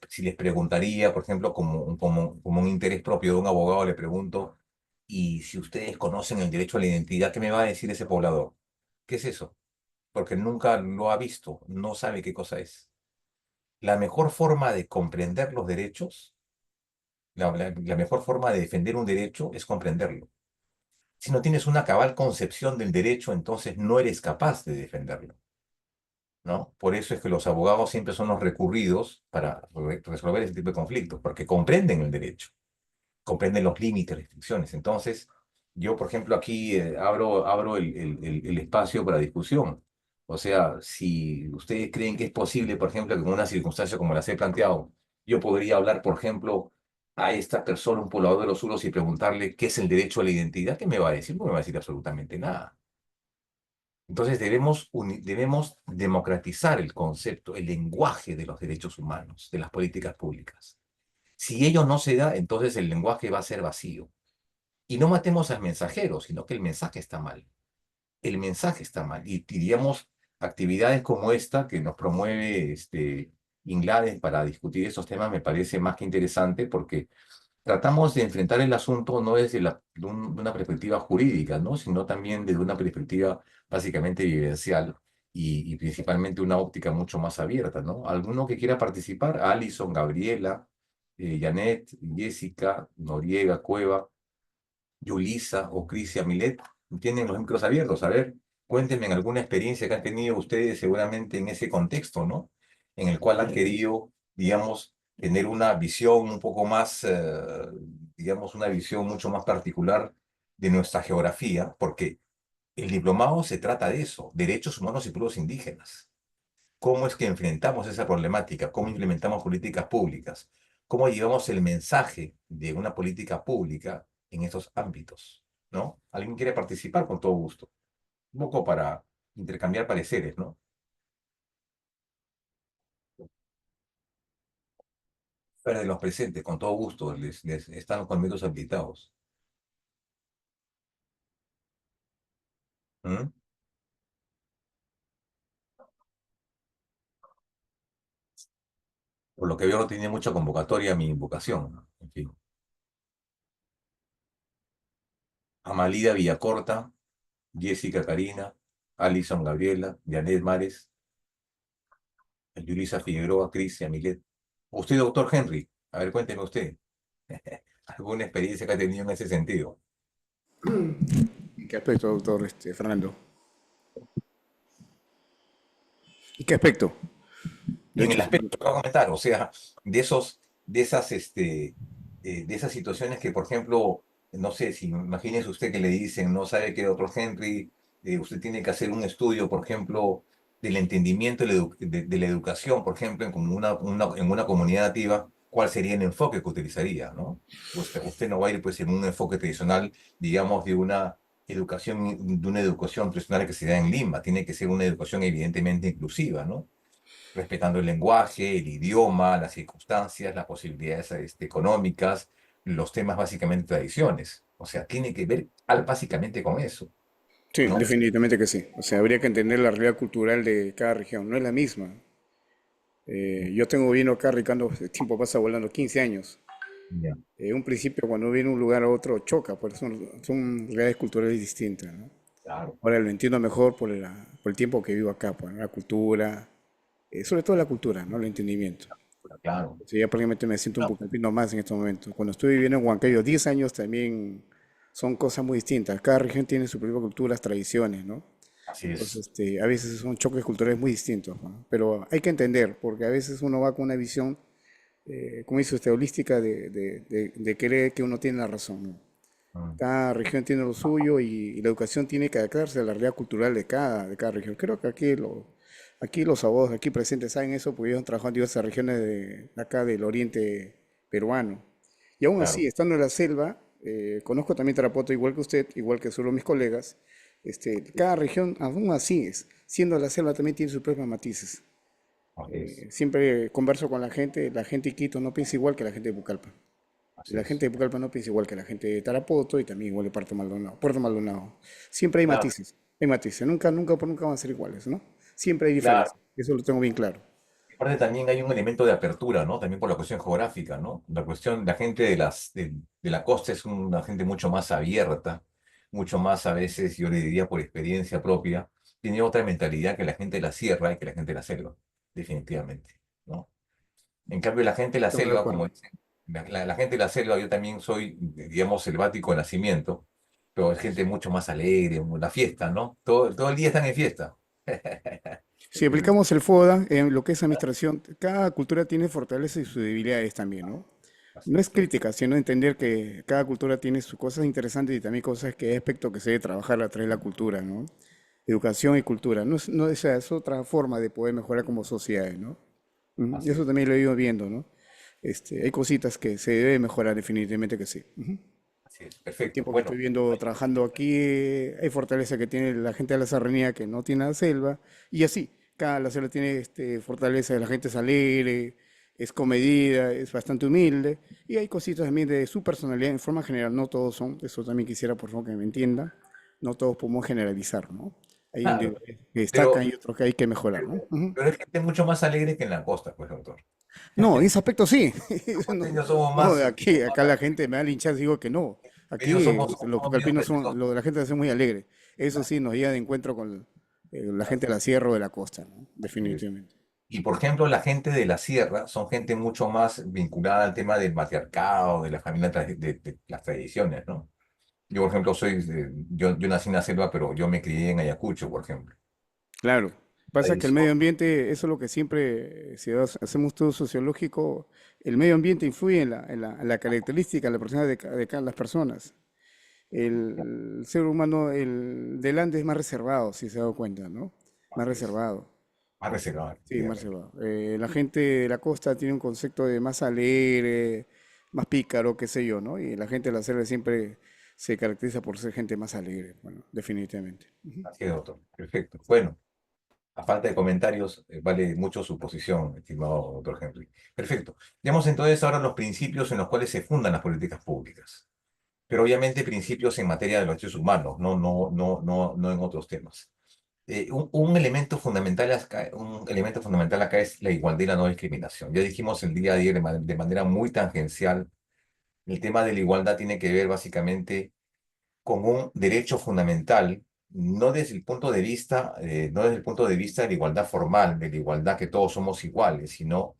si les preguntaría, por ejemplo, como un interés propio de un abogado, le pregunto, y si ustedes conocen el derecho a la identidad, ¿qué me va a decir ese poblador? ¿Qué es eso? Porque nunca lo ha visto, no sabe qué cosa es. La mejor forma de comprender los derechos, la mejor forma de defender un derecho es comprenderlo. Si no tienes una cabal concepción del derecho, entonces no eres capaz de defenderlo, ¿no? Por eso es que los abogados siempre son los recurridos para resolver ese tipo de conflictos, porque comprenden el derecho, comprenden los límites, restricciones. Entonces, yo, por ejemplo, aquí abro el espacio para discusión. O sea, si ustedes creen que es posible, por ejemplo, que con una circunstancia como las he planteado, yo podría hablar, por ejemplo, a esta persona, un poblador de los Suros, y preguntarle qué es el derecho a la identidad, ¿qué me va a decir? No me va a decir absolutamente nada. Entonces debemos democratizar el concepto, el lenguaje de los derechos humanos, de las políticas públicas. Si ello no se da, entonces el lenguaje va a ser vacío. Y no matemos al mensajero, sino que el mensaje está mal. El mensaje está mal. Y diríamos, actividades como esta que nos promueve INGLADES para discutir estos temas me parece más que interesante porque tratamos de enfrentar el asunto no desde de una perspectiva jurídica, ¿no? Sino también desde una perspectiva básicamente vivencial y principalmente una óptica mucho más abierta, ¿no? ¿Alguno que quiera participar? Alison, Gabriela, Janet, Jessica, Noriega, Cueva, Yulisa o Crisia Milet, tienen los micros abiertos. A ver, cuéntenme en alguna experiencia que han tenido ustedes seguramente en ese contexto, ¿no? En el cual han querido, digamos, tener una visión un poco más, digamos, una visión mucho más particular de nuestra geografía, porque el diplomado se trata de eso, derechos humanos y pueblos indígenas. ¿Cómo es que enfrentamos esa problemática? ¿Cómo implementamos políticas públicas? ¿Cómo llevamos el mensaje de una política pública en esos ámbitos? ¿No? ¿Alguien quiere participar? Con todo gusto. Un poco para intercambiar pareceres, ¿no? Fuera de los presentes, con todo gusto, les están con medios habilitados. ¿Mm? Por lo que veo, no tiene mucha convocatoria mi invocación, ¿no? En fin. Amalida Villacorta, Jessica Karina, Alison Gabriela, Janet Mares, Yulisa Figueroa, Cristian Milet. Usted, doctor Henry, a ver, cuénteme usted, ¿alguna experiencia que ha tenido en ese sentido? ¿En qué aspecto, doctor Fernando? ¿En qué aspecto? En el Derechos aspecto humanos. que acabo de comentar, o sea, de esos, de esas situaciones que, por ejemplo, no sé, si imagínese usted que le dicen, no sabe qué, doctor Henry, usted tiene que hacer un estudio, por ejemplo, del entendimiento de la educación, por ejemplo, en, como en una comunidad nativa, ¿cuál sería el enfoque que utilizaría, ¿no? Usted no va a ir, pues, en un enfoque tradicional, digamos, de una educación tradicional que se da en Lima, tiene que ser una educación evidentemente inclusiva, ¿no? Respetando el lenguaje, el idioma, las circunstancias, las posibilidades económicas, los temas básicamente tradiciones. O sea, tiene que ver básicamente con eso, Sí, ¿no? definitivamente que sí. O sea, habría que entender la realidad cultural de cada región. No es la misma. Yo tengo vino acá, Ricardo, el tiempo pasa volando 15 años. Ya, Un principio, cuando viene de un lugar a otro, choca, porque son realidades culturales distintas, ¿no? claro, Ahora lo entiendo mejor por el tiempo que vivo acá, pues, ¿no? La cultura, sobre todo la cultura, ¿no? El entendimiento. claro. O sea, ya prácticamente me siento un No, poquito más en este momento. Cuando estuve viviendo en Huancayo 10 años también son cosas muy distintas. Cada región tiene su propia cultura, tradiciones, ¿no? así es. Entonces, a veces son choques culturales muy distintos, ¿no? Pero hay que entender, porque a veces uno va con una visión, como dice usted, holística de creer que uno tiene la razón, ¿no? Mm, Cada región tiene lo suyo y la educación tiene que adaptarse a la realidad cultural de cada región. Creo que aquí los abogados aquí presentes saben eso porque ellos han trabajado en diversas regiones de acá del oriente peruano. Y aún así, claro, estando en la selva, conozco también Tarapoto igual que usted, igual que solo mis colegas. Cada región, aún así siendo la selva también tiene sus propios matices. así es, Siempre converso con la gente de Quito no piensa igual que la gente de Pucallpa. así La es. gente de Pucallpa no piensa igual que la gente de Tarapoto y también igual de Puerto Maldonado. Puerto Maldonado. Siempre Claro, hay matices. Nunca, nunca, nunca van a ser iguales, ¿no? Siempre hay claro. diferencias. Eso lo tengo bien claro. Aparte también hay un elemento de apertura, ¿no? También por la cuestión geográfica, ¿no? La gente de la costa es una gente mucho más abierta, mucho más a veces, yo le diría por experiencia propia, tiene otra mentalidad que la gente de la sierra y que la gente de la selva, definitivamente, ¿no? En cambio, la gente de la Estamos de selva, como acuerdo. dicen, la gente de la selva, yo también soy, digamos, selvático de nacimiento, pero es gente mucho más alegre, la fiesta, ¿no? Todo el día están en fiesta. Si aplicamos el FODA en lo que es administración, cada cultura tiene fortalezas y sus debilidades también, ¿no? Así No es es. crítica, sino entender que cada cultura tiene sus cosas interesantes y también cosas que hay aspectos que se debe trabajar a través de la cultura, ¿no? Educación y cultura. Es otra forma de poder mejorar como sociedades, ¿no? Y Así eso es. también lo he ido viendo, ¿no? Hay cositas que se debe mejorar, definitivamente que sí. Así es. El Perfecto. tiempo que estoy Bueno. viendo, trabajando aquí, hay fortaleza que tiene la gente de la serranía que no tiene la selva, y así, cada la selva tiene fortaleza, la gente es alegre, es comedida, es bastante humilde, y hay cositas también de su personalidad, en forma general, no todos son, eso también quisiera por favor que me entienda, no todos podemos generalizar, ¿no? Hay Claro, individuos que destacan pero, y otros que hay que mejorar, ¿no? Ujú. pero hay gente mucho más alegre que en la costa, pues, doctor. No, en ese aspecto sí. Los Eso no, costeños somos no, más, acá la gente me da linchas, digo que no. medio Aquí los somos medio pucalpinos son, pretenciosos. lo de la gente es muy alegre. Eso sí nos lleva de encuentro con la gente de la sierra o de la costa, ¿no? Así es. Definitivamente. Y por ejemplo, la gente de la sierra son gente mucho más vinculada al tema del matriarcado, de la familia, de las tradiciones, ¿no? Yo, por ejemplo, yo nací en la selva, pero yo me crié en Ayacucho, por ejemplo. Claro. Pasa que el medio Tradición. ambiente, eso es lo que siempre, si hacemos todo sociológico, el medio ambiente influye en la característica, en la persona de cada las personas. El ser humano, el del Ande es más reservado, si se ha dado cuenta, ¿no? Más Así es. reservado. Más reservado, Sí, más efectivamente. reservado. La gente de la costa tiene un concepto de más alegre, más pícaro, qué sé yo, ¿no? Y la gente de la selva siempre se caracteriza por ser gente más alegre, bueno, definitivamente. Ujú. Así es, doctor. Perfecto. Bueno, a falta de comentarios, vale mucho su posición, estimado doctor Henry. Perfecto. Veamos entonces ahora los principios en los cuales se fundan las políticas públicas. Pero obviamente principios en materia de los derechos humanos, no en otros temas. Un elemento fundamental acá es la igualdad y la no discriminación. Ya dijimos el día de ayer de manera muy tangencial, el tema de la igualdad tiene que ver básicamente con un derecho fundamental, no desde el punto de vista de la igualdad formal, de la igualdad que todos somos iguales, sino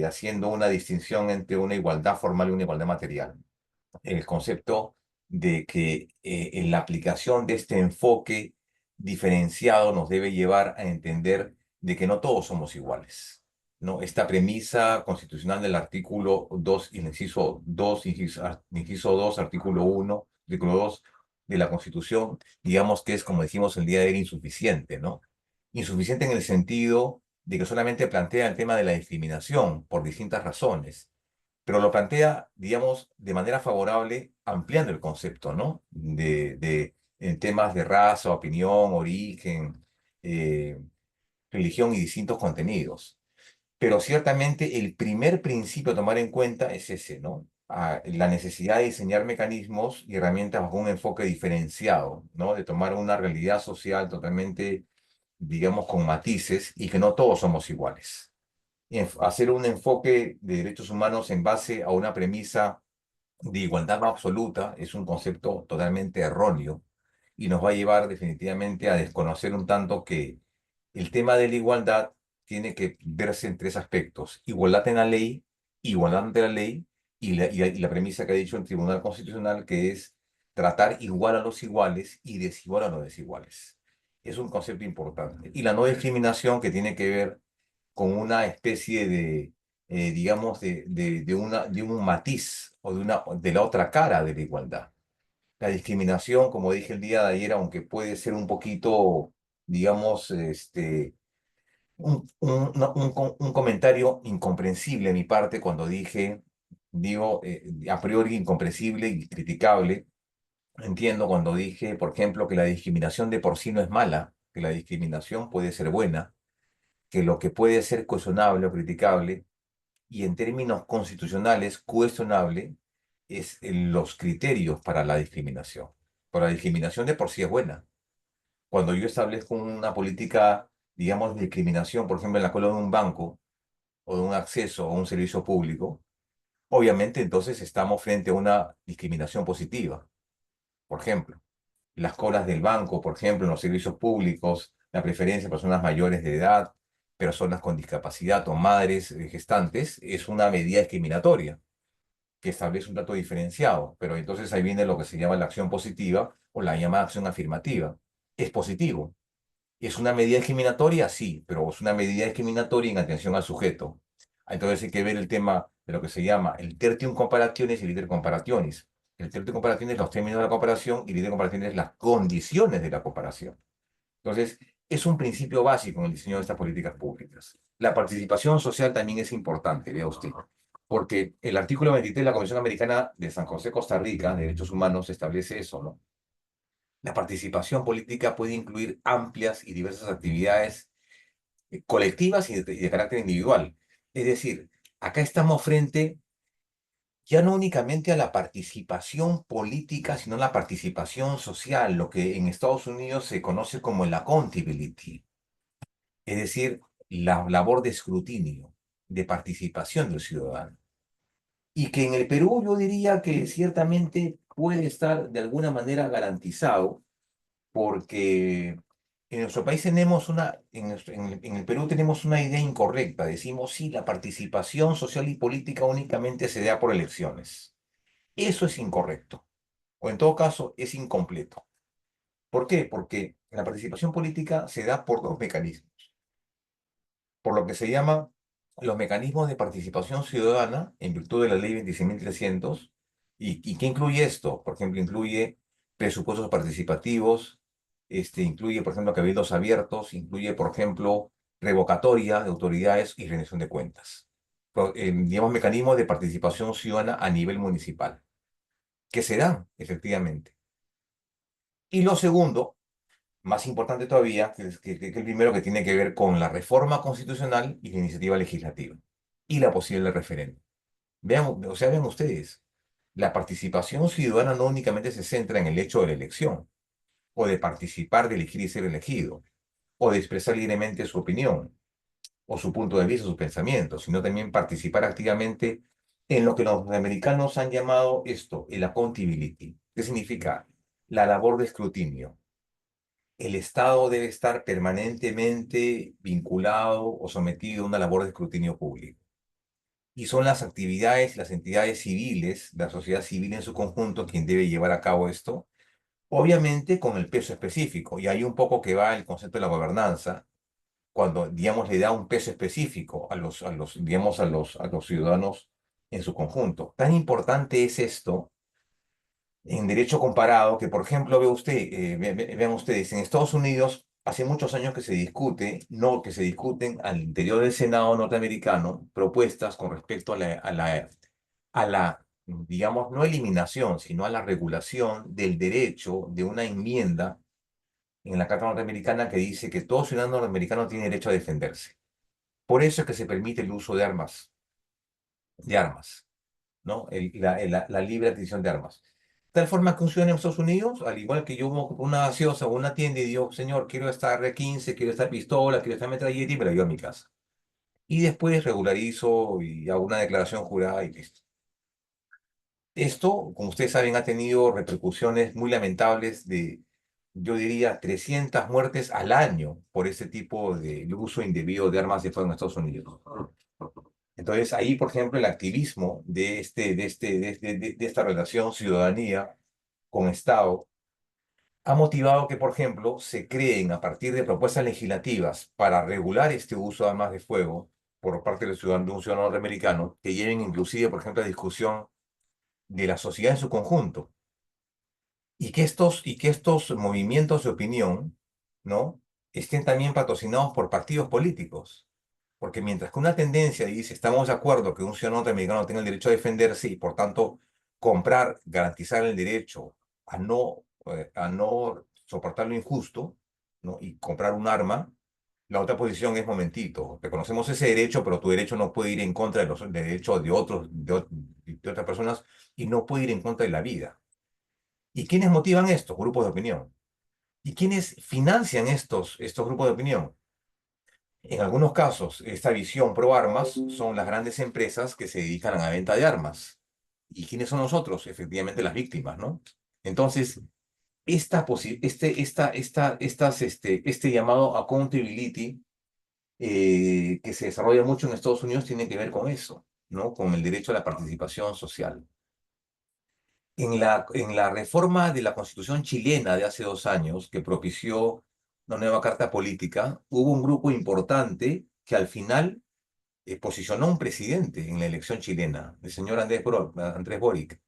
haciendo una distinción entre una igualdad formal y una igualdad material. El concepto de que en la aplicación de este enfoque diferenciado nos debe llevar a entender de que no todos somos iguales. ¿No? Esta premisa constitucional del artículo 2, inciso 2, artículo 2 de la Constitución, digamos que es, como decimos el día de ayer, insuficiente, ¿no? Insuficiente en el sentido de que solamente plantea el tema de la discriminación por distintas razones, pero lo plantea, digamos, de manera favorable, ampliando el concepto, ¿no? En temas de raza, opinión, origen, eh, religión y distintos contenidos. Pero ciertamente el primer principio a tomar en cuenta es ese, ¿no? La necesidad de diseñar mecanismos y herramientas bajo un enfoque diferenciado, ¿no? De tomar una realidad social totalmente, digamos, con matices y que no todos somos iguales. Hacer un enfoque de derechos humanos en base a una premisa de igualdad no absoluta es un concepto totalmente erróneo y nos va a llevar definitivamente a desconocer un tanto que el tema de la igualdad tiene que verse en tres aspectos: igualdad en la ley, igualdad ante la ley y la premisa que ha dicho el Tribunal Constitucional, que es tratar igual a los iguales y desigual a los desiguales. Es un concepto importante. Y la no discriminación, que tiene que ver con una especie de, digamos, de un matiz o de la otra cara de la igualdad. La discriminación, como dije el día de ayer, aunque puede ser un poquito, digamos, un comentario incomprensible de mi parte cuando digo, a priori incomprensible y criticable. Entiendo cuando dije, por ejemplo, que la discriminación de por sí no es mala, que la discriminación puede ser buena, que lo que puede ser cuestionable o criticable y en términos constitucionales cuestionable es los criterios para la discriminación. Pero la discriminación de por sí es buena. Cuando yo establezco una política, digamos, de discriminación, por ejemplo, en la cola de un banco o de un acceso a un servicio público, obviamente entonces estamos frente a una discriminación positiva. Por ejemplo, las colas del banco, por ejemplo, en los servicios públicos, la preferencia de personas mayores de edad, personas con discapacidad o madres gestantes, es una medida discriminatoria que establece un dato diferenciado, pero entonces ahí viene lo que se llama la acción positiva o la llamada acción afirmativa. Es positivo. ¿Es una medida discriminatoria? Sí, pero es una medida discriminatoria en atención al sujeto. Entonces hay que ver el tema de lo que se llama el tertium comparationis y el iter comparationis. El tertium comparationis, los términos de la comparación, y el iter comparationis, las condiciones de la comparación. Entonces, es un principio básico en el diseño de estas políticas públicas. La participación social también es importante, vea usted, porque el artículo 23 de la Convención Americana de San José, Costa Rica, de Derechos Humanos, establece eso, ¿no? La participación política puede incluir amplias y diversas actividades colectivas y de carácter individual. Es decir, acá estamos frente ya no únicamente a la participación política, sino a la participación social, lo que en Estados Unidos se conoce como el accountability, es decir, la labor de escrutinio, de participación del ciudadano. Y que en el Perú yo diría que ciertamente puede estar de alguna manera garantizado porque En nuestro país tenemos en el Perú tenemos una idea incorrecta. Decimos, sí, la participación social y política únicamente se da por elecciones. Eso es incorrecto, o en todo caso es incompleto. ¿Por qué? Porque la participación política se da por dos mecanismos, por lo que se llama los mecanismos de participación ciudadana en virtud de la ley 26.300. ¿Y qué incluye esto? Por ejemplo, incluye presupuestos participativos, incluye, por ejemplo, cabildos abiertos, incluye, por ejemplo, revocatoria de autoridades y rendición de cuentas. Digamos, mecanismos de participación ciudadana a nivel municipal, que se dan, efectivamente. Y lo segundo, más importante todavía, que el primero, que tiene que ver con la reforma constitucional y la iniciativa legislativa y la posible referéndum. Vean, o sea, vean ustedes, la participación ciudadana no únicamente se centra en el hecho de la elección, o de participar, de elegir y ser elegido, o de expresar libremente su opinión, o su punto de vista, sus pensamientos, sino también participar activamente en lo que los americanos han llamado esto, el accountability. ¿Qué significa? La labor de escrutinio. El Estado debe estar permanentemente vinculado o sometido a una labor de escrutinio público. Y son las actividades, las entidades civiles, la sociedad civil en su conjunto, quien debe llevar a cabo esto, obviamente con el peso específico. Y ahí un poco que va el concepto de la gobernanza, cuando, digamos, le da un peso específico digamos, a los ciudadanos en su conjunto. Tan importante es esto en derecho comparado, que por ejemplo, vean ustedes, en Estados Unidos hace muchos años que se discute, no, que se discuten al interior del Senado norteamericano propuestas con respecto a la, digamos, no eliminación, sino a la regulación del derecho de una enmienda en la Carta Norteamericana que dice que todo ciudadano norteamericano tiene derecho a defenderse. Por eso es que se permite el uso de armas. ¿No? La libre adquisición de armas. De tal forma que un ciudadano en Estados Unidos, al igual que yo voy a una gaseosa o una tienda y digo, señor, quiero esta R15, quiero esta pistola, quiero esta metralleta y me la llevo a mi casa. Y después regularizo y hago una declaración jurada y listo. Esto, como ustedes saben, ha tenido repercusiones muy lamentables yo diría, 300 muertes al año por ese tipo de uso indebido de armas de fuego en Estados Unidos. Entonces, ahí, por ejemplo, el activismo de esta relación ciudadanía con Estado ha motivado que, por ejemplo, se creen a partir de propuestas legislativas para regular este uso de armas de fuego por parte de un ciudadano norteamericano, que lleven inclusive, por ejemplo, a discusión de la sociedad en su conjunto, y que estos movimientos de opinión, ¿no?, estén también patrocinados por partidos políticos. Porque mientras que una tendencia dice, estamos de acuerdo que un ciudadano norteamericano tenga el derecho a defenderse y por tanto comprar, garantizar el derecho a no soportar lo injusto, ¿no?, y comprar un arma, la otra posición es, momentito, reconocemos ese derecho, pero tu derecho no puede ir en contra de los derechos de otros, de otras personas, y no puede ir en contra de la vida. ¿Y quiénes motivan estos grupos de opinión? ¿Y quiénes financian estos grupos de opinión? En algunos casos, esta visión pro armas son las grandes empresas que se dedican a la venta de armas. ¿Y quiénes son nosotros? Efectivamente, las víctimas, ¿no? Entonces, este llamado accountability, que se desarrolla mucho en Estados Unidos, tiene que ver con eso, ¿no? Con el derecho a la participación social. En la reforma de la Constitución chilena de hace 2 años, que propició una nueva carta política, hubo un grupo importante que al final posicionó a un presidente en la elección chilena, el señor Andrés Boric,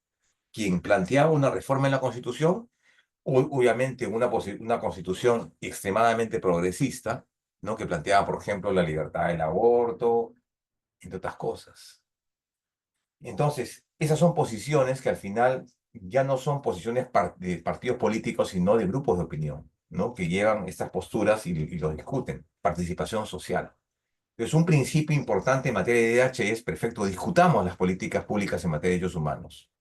quien planteaba una reforma en la Constitución, obviamente una Constitución extremadamente progresista, ¿no?, que planteaba, por ejemplo, la libertad del aborto, entre otras cosas. Entonces, esas son posiciones que al final ya no son posiciones de partidos políticos, sino de grupos de opinión, ¿no?, que llevan estas posturas y lo discuten. Participación social. Es un principio importante en materia de DH, es perfecto. Discutamos las políticas públicas en materia de derechos humanos.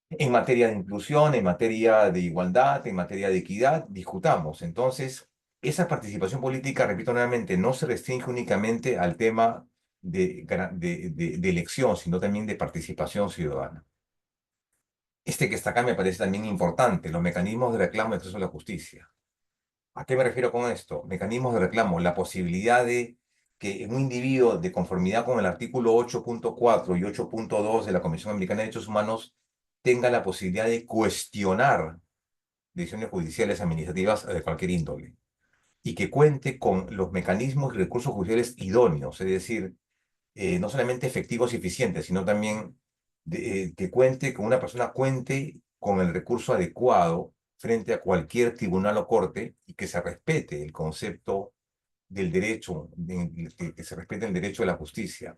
En materia de inclusión, en materia de igualdad, en materia de equidad, discutamos. Entonces, esa participación política, repito nuevamente, no se restringe únicamente al tema de elección, sino también de participación ciudadana. Que está acá me parece también importante, los mecanismos de reclamo y acceso a la justicia. ¿A qué me refiero con esto? Mecanismos de reclamo, la posibilidad de que un individuo, de conformidad con el artículo 8.4 y 8.2 de la Convención Americana de Derechos Humanos, tenga la posibilidad de cuestionar decisiones judiciales administrativas de cualquier índole y que cuente con los mecanismos y recursos judiciales idóneos, es decir, no solamente efectivos y eficientes, sino también que cuente, que una persona cuente con el recurso adecuado frente a cualquier tribunal o corte y que se respete el concepto del derecho, que se respete el derecho de la justicia.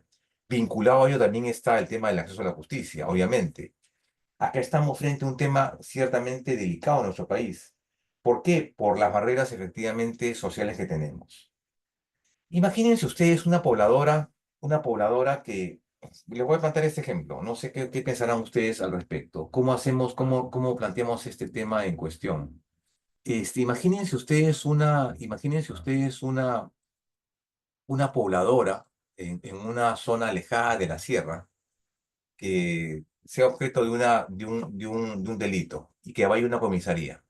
Vinculado a ello también está el tema del acceso a la justicia, obviamente. Acá estamos frente a un tema ciertamente delicado en nuestro país. ¿Por qué? Por las barreras efectivamente sociales que tenemos. Imagínense ustedes una pobladora que, les voy a plantear este ejemplo, no sé qué pensarán ustedes al respecto, cómo hacemos, cómo planteamos este tema en cuestión. Imagínense ustedes una pobladora en una zona alejada de la sierra que sea objeto de un delito y que vaya a una comisaría.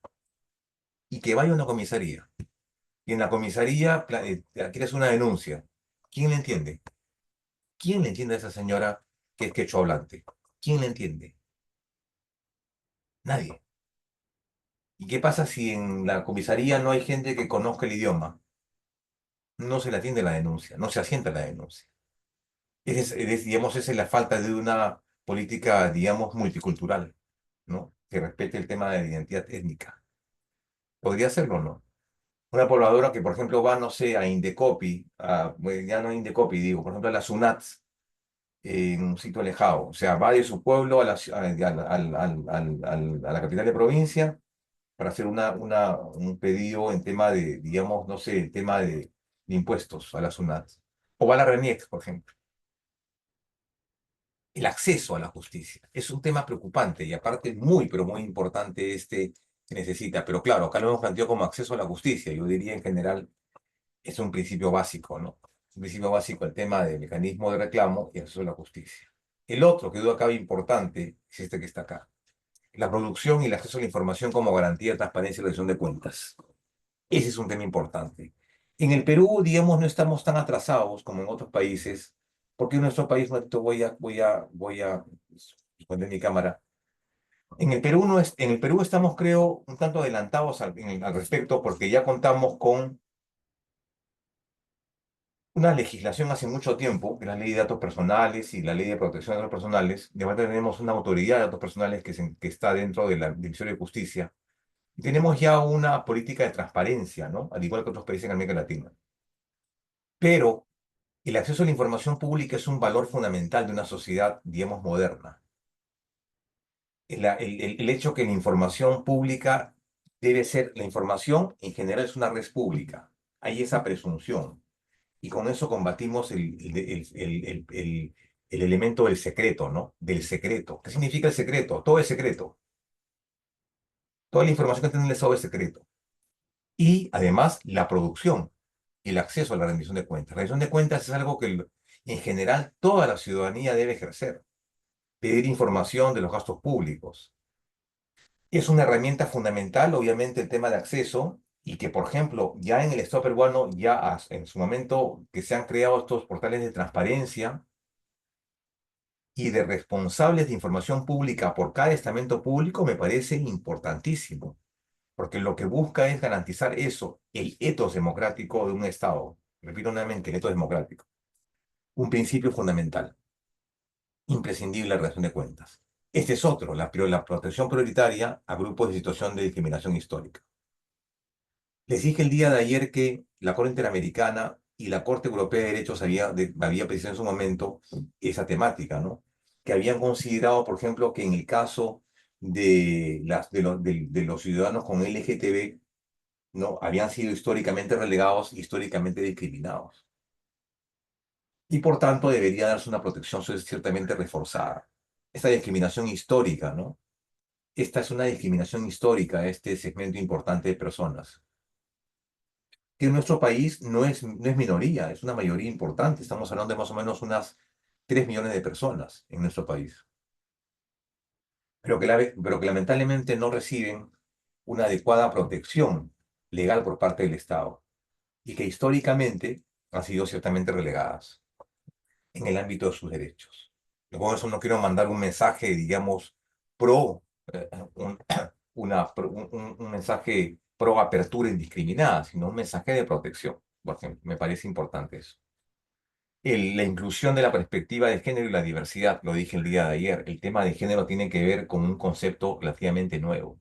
Y que vaya a una comisaría. Y en la comisaría quieres una denuncia. ¿Quién le entiende? ¿Quién le entiende a esa señora que es quechua hablante? ¿Quién le entiende? Nadie. ¿Y qué pasa si en la comisaría no hay gente que conozca el idioma? No se le atiende la denuncia, no se asienta la denuncia. Digamos, esa es la falta de una política, digamos, multicultural, ¿no? Que respete el tema de la identidad étnica. Podría hacerlo, ¿no? Una pobladora que, por ejemplo, va, no sé, a Indecopi, bueno, ya no a Indecopi, digo, por ejemplo, a la SUNATS, en un sitio alejado. O sea, va de su pueblo a la capital de provincia para hacer un pedido en tema de, digamos, no sé, el tema de impuestos a la SUNATS. O va a la RENIEC, por ejemplo. El acceso a la justicia es un tema preocupante y aparte muy, pero muy importante que necesita. Pero claro, acá lo hemos planteado como acceso a la justicia. Yo diría en general es un principio básico, ¿no? Un principio básico el tema del mecanismo de reclamo y acceso a la justicia. El otro que duda cabe importante es este que está acá. La producción y el acceso a la información como garantía de transparencia y rendición de cuentas. Ese es un tema importante. En el Perú, digamos, no estamos tan atrasados como en otros países, porque en nuestro país, un ratito voy a poner mi cámara. En el Perú, no es, en el Perú estamos, creo, un tanto adelantados al respecto, porque ya contamos con una legislación hace mucho tiempo, que es la ley de datos personales y la ley de protección de datos personales. De repente tenemos una autoridad de datos personales que está dentro de la División de Justicia. Y tenemos ya una política de transparencia, ¿no? Al igual que otros países en América Latina. Pero el acceso a la información pública es un valor fundamental de una sociedad, digamos, moderna. El hecho que la información pública debe ser, la información en general es una red pública. Hay esa presunción. Y con eso combatimos el elemento del secreto, ¿no? Del secreto. ¿Qué significa el secreto? Todo es secreto. Toda la información que tiene el Estado es secreto. Y además la producción y el acceso a la rendición de cuentas. La rendición de cuentas es algo que en general toda la ciudadanía debe ejercer. Pedir información de los gastos públicos. Es una herramienta fundamental, obviamente, el tema de acceso, y que, por ejemplo, ya en el Estado peruano, en su momento que se han creado estos portales de transparencia y de responsables de información pública por cada estamento público, me parece importantísimo, porque lo que busca es garantizar eso, el etos democrático de un Estado. Repito nuevamente, el etos democrático. Un principio fundamental, imprescindible la rendición de cuentas. Este es otro, la protección prioritaria a grupos de situación de discriminación histórica. Les dije el día de ayer que la Corte Interamericana y la Corte Europea de Derechos había precisado en su momento esa temática, ¿no? Que habían considerado, por ejemplo, que en el caso de los ciudadanos con LGTB, ¿no? Habían sido históricamente relegados, históricamente discriminados. Y por tanto debería darse una protección ciertamente reforzada. Esta discriminación histórica, ¿no? Esta es una discriminación histórica a este segmento importante de personas que en nuestro país no es minoría, es una mayoría importante. Estamos hablando de más o menos unas 3 millones de personas en nuestro país, pero que lamentablemente no reciben una adecuada protección legal por parte del Estado y que históricamente han sido ciertamente relegadas en el ámbito de sus derechos. Con eso no quiero mandar un mensaje, digamos, pro, un, un mensaje pro apertura indiscriminada, sino un mensaje de protección. Por ejemplo, me parece importante eso. La inclusión de la perspectiva de género y la diversidad, lo dije el día de ayer, el tema de género tiene que ver con un concepto relativamente nuevo.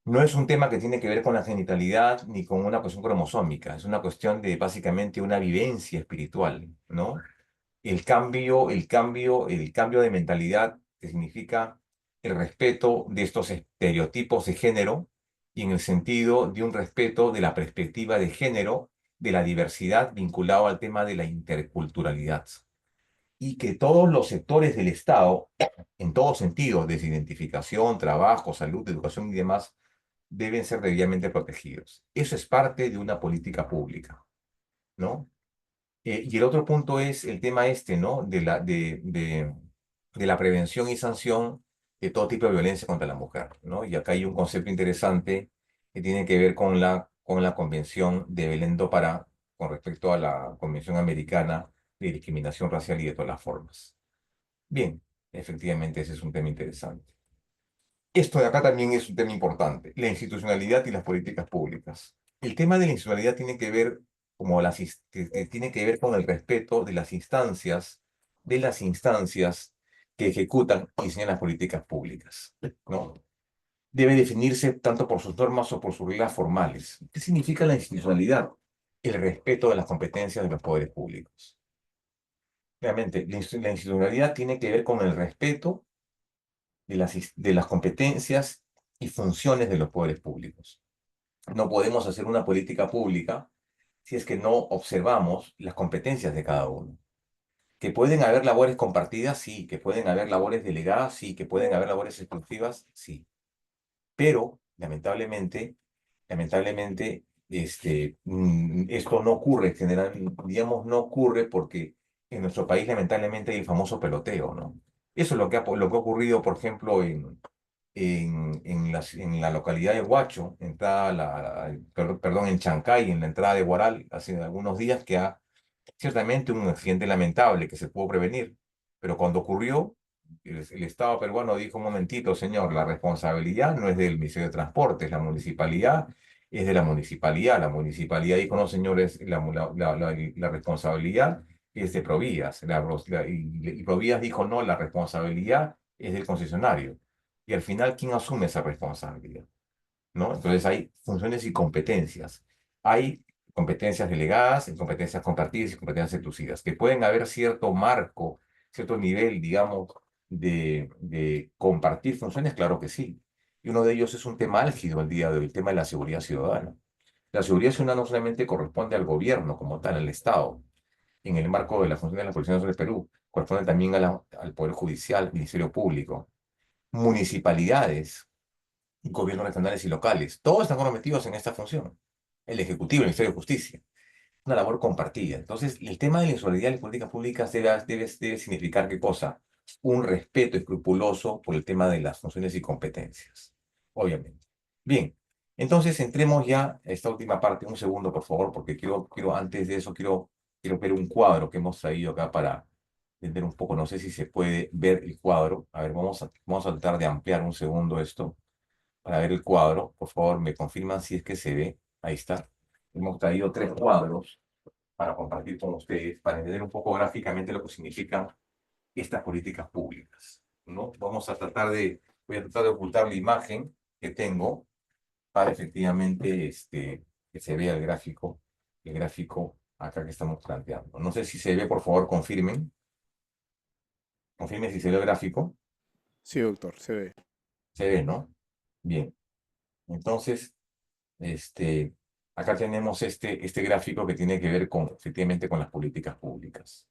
No es un tema que tiene que ver con la genitalidad ni con una cuestión cromosómica, es una cuestión de básicamente una vivencia espiritual, ¿no? El cambio de mentalidad que significa el respeto de estos estereotipos de género y en el sentido de un respeto de la perspectiva de género, de la diversidad vinculado al tema de la interculturalidad. Y que todos los sectores del Estado, en todos sentidos, desde identificación, trabajo, salud, educación y demás, deben ser debidamente protegidos. Eso es parte de una política pública, ¿no? Y el otro punto es el tema este, ¿no? De la prevención y sanción de todo tipo de violencia contra la mujer, ¿no? Y acá hay un concepto interesante que tiene que ver con la Convención de Belén do Pará, con respecto a la Convención Americana de Discriminación Racial y de todas las formas. Bien, efectivamente ese es un tema interesante. Esto de acá también es un tema importante, la institucionalidad y las políticas públicas. El tema de la institucionalidad tiene que ver, que tiene que ver con el respeto de las instancias que ejecutan y diseñan las políticas públicas, ¿no? Debe definirse tanto por sus normas o por sus reglas formales. ¿Qué significa la institucionalidad? El respeto de las competencias de los poderes públicos. Realmente, la institucionalidad tiene que ver con el respeto de las competencias y funciones de los poderes públicos. No podemos hacer una política pública si es que no observamos las competencias de cada uno. Que pueden haber labores compartidas, sí. Que pueden haber labores delegadas, sí. Que pueden haber labores exclusivas, sí. Pero, lamentablemente, esto no ocurre, digamos, no ocurre porque en nuestro país, lamentablemente, hay el famoso peloteo, ¿no? Eso es lo que ha ocurrido, por ejemplo, en la localidad de Huacho, perdón, en Chancay, en la entrada de Huaral, hace algunos días, que ciertamente un accidente lamentable que se pudo prevenir, pero cuando ocurrió, el Estado peruano dijo: un momentito, señor, la responsabilidad no es del Ministerio de Transportes, la municipalidad es de la municipalidad. La municipalidad dijo: no, señores, la responsabilidad es de Provías. Y Provías dijo: no, la responsabilidad es del concesionario. Y al final, ¿quién asume esa responsabilidad? ¿No? Entonces hay funciones y competencias. Hay competencias delegadas, y competencias compartidas y competencias exclusivas, que pueden haber cierto marco, cierto nivel, digamos, de compartir funciones, claro que sí. Y uno de ellos es un tema álgido al día de hoy, el tema de la seguridad ciudadana. La seguridad ciudadana no solamente corresponde al gobierno como tal, al Estado, en el marco de la función de la Policía Nacional del Perú, corresponde también al Poder Judicial, Ministerio Público, municipalidades, gobiernos regionales y locales. Todos están comprometidos en esta función. El Ejecutivo, el Ministerio de Justicia. Una labor compartida. Entonces, el tema de la insolidaridad en las políticas públicas debe significar ¿qué cosa? Un respeto escrupuloso por el tema de las funciones y competencias. Obviamente. Bien. Entonces, entremos ya a esta última parte. Un segundo, por favor, porque antes de eso, quiero ver un cuadro que hemos traído acá para entender un poco. No sé si se puede ver el cuadro. A ver, vamos a tratar de ampliar un segundo esto para ver el cuadro. Por favor, me confirman si es que se ve. Ahí está. Hemos traído 3 cuadros para compartir con ustedes, para entender un poco gráficamente lo que significan estas políticas públicas, ¿no? Voy a tratar de ocultar la imagen que tengo para efectivamente que se vea el gráfico acá que estamos planteando. No sé si se ve, por favor, confirmen si se ve el gráfico. Sí, doctor, se ve. Se ve, ¿no? Bien. Entonces, Este, acá tenemos este gráfico que tiene que ver efectivamente con las políticas públicas.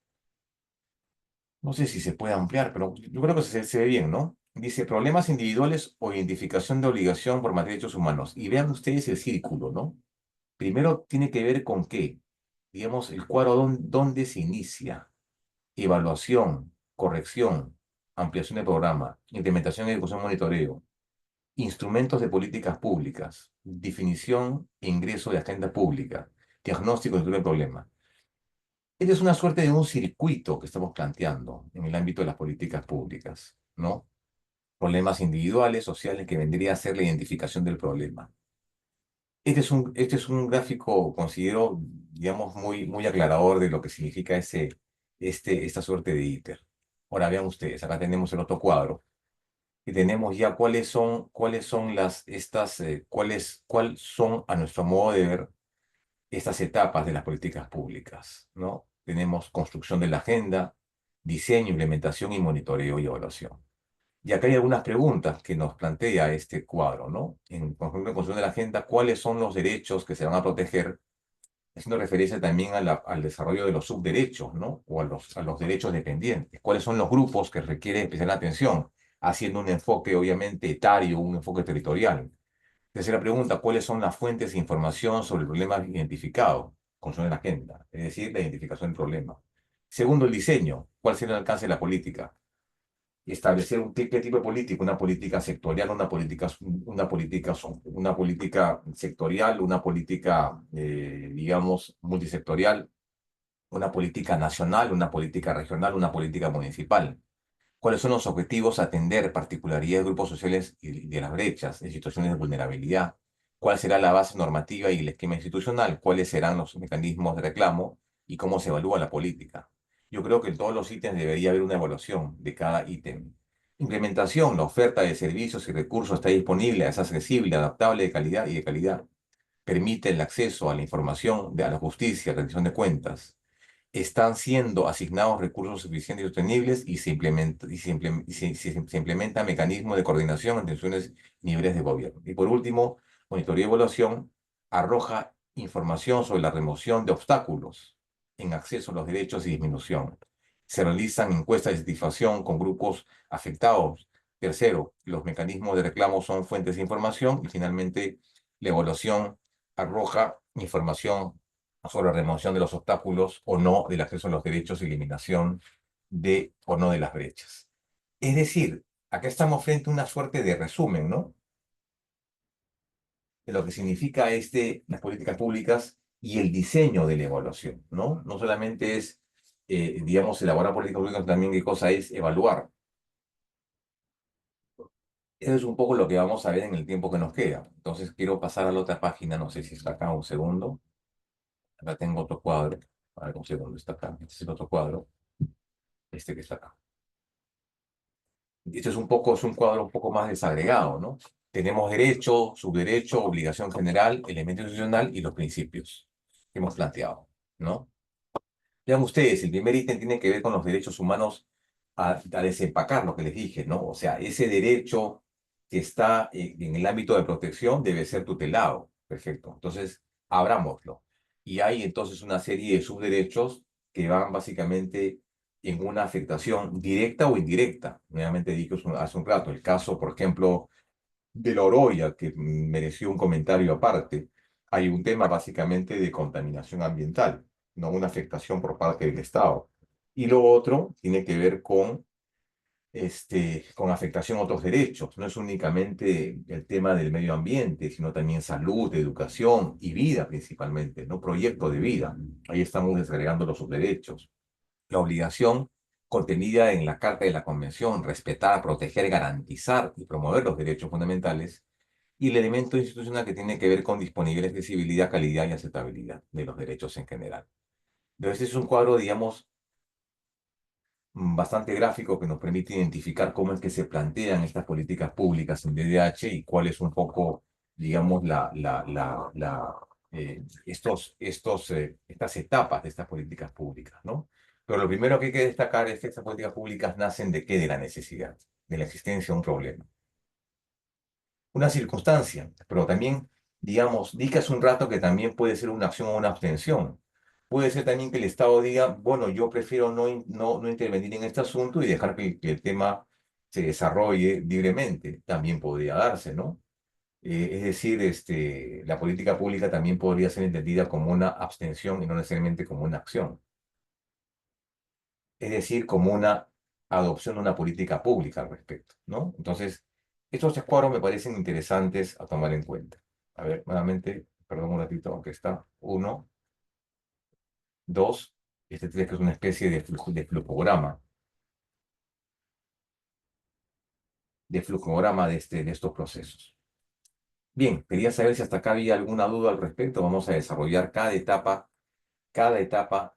No sé si se puede ampliar, pero yo creo que se ve bien, ¿no? Dice: problemas individuales o identificación de obligación por materia de derechos humanos. Y vean ustedes el círculo, ¿no? Primero tiene que ver con qué, digamos, el cuadro dónde se inicia. Evaluación, corrección, ampliación de programa, implementación, ejecución, monitoreo. instrumentos de políticas públicas, definición e ingreso de agenda pública, diagnóstico del problema. Esta es una suerte de un circuito que estamos planteando en el ámbito de las políticas públicas, ¿no? Problemas individuales, sociales, que vendría a ser la identificación del problema. Este es un gráfico, considero, digamos, muy aclarador de lo que significa esta suerte de íter. Ahora vean ustedes, acá tenemos el otro cuadro y tenemos ya cuáles son cuál son, a nuestro modo de ver, estas etapas de las políticas públicas, ¿no? Tenemos construcción de la agenda, diseño, implementación y monitoreo y evaluación. Y acá hay algunas preguntas que nos plantea este cuadro, ¿no? En conjunto de construcción de la agenda, ¿cuáles son los derechos que se van a proteger? Haciendo referencia también al desarrollo de los subderechos, ¿no? O a los derechos dependientes. ¿Cuáles son los grupos que requieren especial atención? Haciendo un enfoque, obviamente, etario, un enfoque territorial. Tercera pregunta, ¿cuáles son las fuentes de información sobre el problema identificado? Construcción de la agenda, es decir, la identificación del problema. Segundo, el diseño. ¿Cuál será el alcance de la política? Establecer qué tipo de política, una política sectorial, una política sectorial, una política, digamos, multisectorial, una política nacional, una política regional, una política municipal. ¿Cuáles son los objetivos a atender particularidades de grupos sociales y de las brechas en situaciones de vulnerabilidad? ¿Cuál será la base normativa y el esquema institucional? ¿Cuáles serán los mecanismos de reclamo y cómo se evalúa la política? Yo creo que en todos los ítems debería haber una evaluación de cada ítem. Implementación, la oferta de servicios y recursos está disponible, es accesible, adaptable, de calidad y de calidad. Permite el acceso a la información, a la justicia, rendición de cuentas. Están siendo asignados recursos suficientes y sostenibles y se implementa mecanismos de coordinación entre instituciones y niveles de gobierno. Y por último, monitoreo y evaluación arroja información sobre la remoción de obstáculos en acceso a los derechos y disminución. Se realizan encuestas de satisfacción con grupos afectados. Tercero, los mecanismos de reclamo son fuentes de información. Y finalmente, la evaluación arroja información sobre la remoción de los obstáculos o no del acceso a los derechos y eliminación de o no de las brechas. Es decir, acá estamos frente a una suerte de resumen, ¿no? De lo que significa las políticas públicas y el diseño de la evaluación, ¿no? No solamente es, digamos, elaborar políticas públicas, también qué cosa es evaluar. Eso es un poco lo que vamos a ver en el tiempo que nos queda. Entonces quiero pasar a la otra página, no sé si está acá un segundo. Acá tengo otro cuadro. A ver, un segundo, está acá. Este es el otro cuadro. Este que está acá. Este es un cuadro un poco más desagregado, ¿no? Tenemos derecho, subderecho, obligación general, elemento institucional y los principios que hemos planteado, ¿no? Vean ustedes, el primer ítem tiene que ver con los derechos humanos a desempacar lo que les dije, ¿no? O sea, ese derecho que está en el ámbito de protección debe ser tutelado. Perfecto. Entonces, abrámoslo. Y hay entonces una serie de subderechos que van básicamente en una afectación directa o indirecta. Nuevamente dije hace un rato, el caso, por ejemplo, de la Oroya, que mereció un comentario aparte. Hay un tema básicamente de contaminación ambiental, no una afectación por parte del Estado. Y lo otro tiene que ver con afectación a otros derechos. No es únicamente el tema del medio ambiente, sino también salud, educación y vida principalmente, ¿no? Proyecto de vida. Ahí estamos desagregando los subderechos. La obligación contenida en la Carta de la Convención, respetar, proteger, garantizar y promover los derechos fundamentales, y el elemento institucional que tiene que ver con disponibilidad, accesibilidad, calidad y aceptabilidad de los derechos en general. Entonces, este es un cuadro, digamos, bastante gráfico que nos permite identificar cómo es que se plantean estas políticas públicas en DDH y cuál es un poco, digamos, estas etapas de estas políticas públicas, ¿no? Pero lo primero que hay que destacar es que estas políticas públicas nacen de qué? De la necesidad, de la existencia de un problema, una circunstancia, pero también, digamos, dije hace un rato que también puede ser una acción o una abstención. Puede ser también que el Estado diga, bueno, yo prefiero no intervenir en este asunto y dejar que el tema se desarrolle libremente. También podría darse, ¿no? Es decir, la política pública también podría ser entendida como una abstención y no necesariamente como una acción. Es decir, como una adopción de una política pública al respecto, ¿no? Entonces, Estos tres cuadros me parecen interesantes a tomar en cuenta. A ver, nuevamente, perdón un ratito, aunque está. Uno, dos, este tres que es una especie de flujograma de estos procesos. Bien, quería saber si hasta acá había alguna duda al respecto. Vamos a desarrollar cada etapa